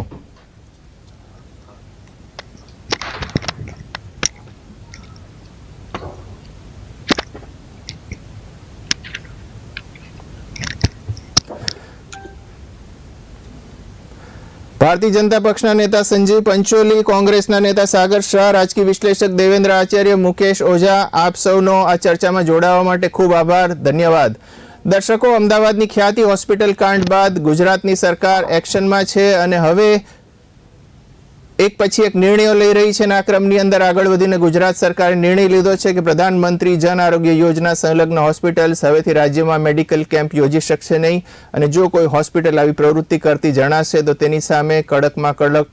ભારતીય જનતા પક્ષના નેતા સંજીવ પંચોલી, કોંગ્રેસના નેતા સાગર શાહ, રાજકીય વિશ્લેષક દેવેન્દ્ર આચાર્ય, મુકેશ ઓઝા, આપ સૌનો આ ચર્ચામાં જોડાવા માટે ખૂબ આભાર, ધન્યવાદ. દર્શકો, અમદાવાદની ખ્યાતિ હોસ્પિટલ કાંડ બાદ ગુજરાતની સરકાર એક્શનમાં છે અને હવે એક પછી એક નિર્ણયો લઈ રહી છે. આ ક્રમની અંદર આગળ વધીને ગુજરાત સરકારે નિર્ણય લીધો છે કે પ્રધાનમંત્રી જન આરોગ્ય યોજના સંલગ્ન હોસ્પિટલ્સ હવેથી રાજ્યમાં મેડિકલ કેમ્પ યોજી શકશે નહીં. અને જો કોઈ હોસ્પિટલ આવી પ્રવૃત્તિ કરતી જણાશે તો તેની સામે કડકમાં કડક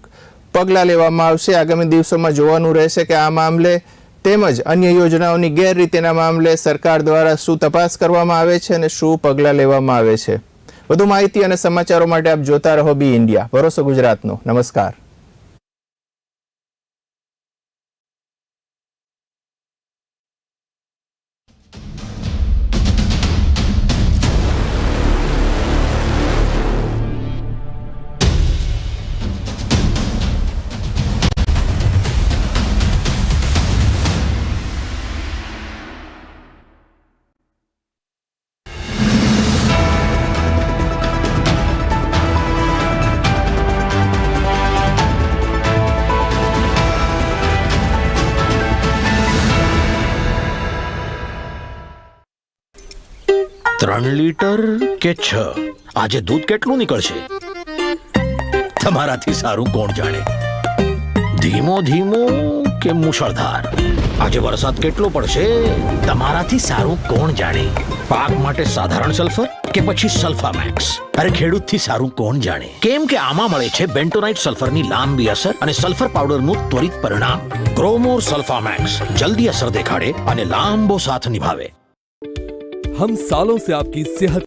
પગલાં લેવામાં આવશે. આગામી દિવસોમાં જોવાનું રહેશે કે આ મામલે તેમજ અન્ય યોજનાઓની ગેરરીતિના મામલે સરકાર દ્વારા શું તપાસ કરવામાં આવે છે અને શું પગલાં લેવામાં આવે છે. વધુ માહિતી અને સમાચારો માટે આપ જોતા રહો બી ઇન્ડિયા, ભરોસો ગુજરાતનો. નમસ્કાર. ત્રણ લીટર કે 6? આજે દૂધ કેટલું નીકળશે તમારાથી સારું કોણ જાણે? ધીમો ધીમો કે મુશળધાર? આજે વરસાદ કેટલો પડશે તમારાથી સારું કોણ જાણે? પાક માટે સાધારણ સલ્ફર કે પછી સલ્ફામેક્સ? અરે ખેડૂતથી સારું કોણ જાણે? કેમ કે આમાં મળે છે બેન્ટોનાઇટ સલ્ફરની લાંબી અસર અને સલ્ફર પાવડરનું ત્વરિત પરિણામ. ગ્રોમોર સલ્ફામેક્સ જલ્દી અસર દેખાડે અને લાંબો સાથ નિભાવે. हम सालों से आपकी सेहत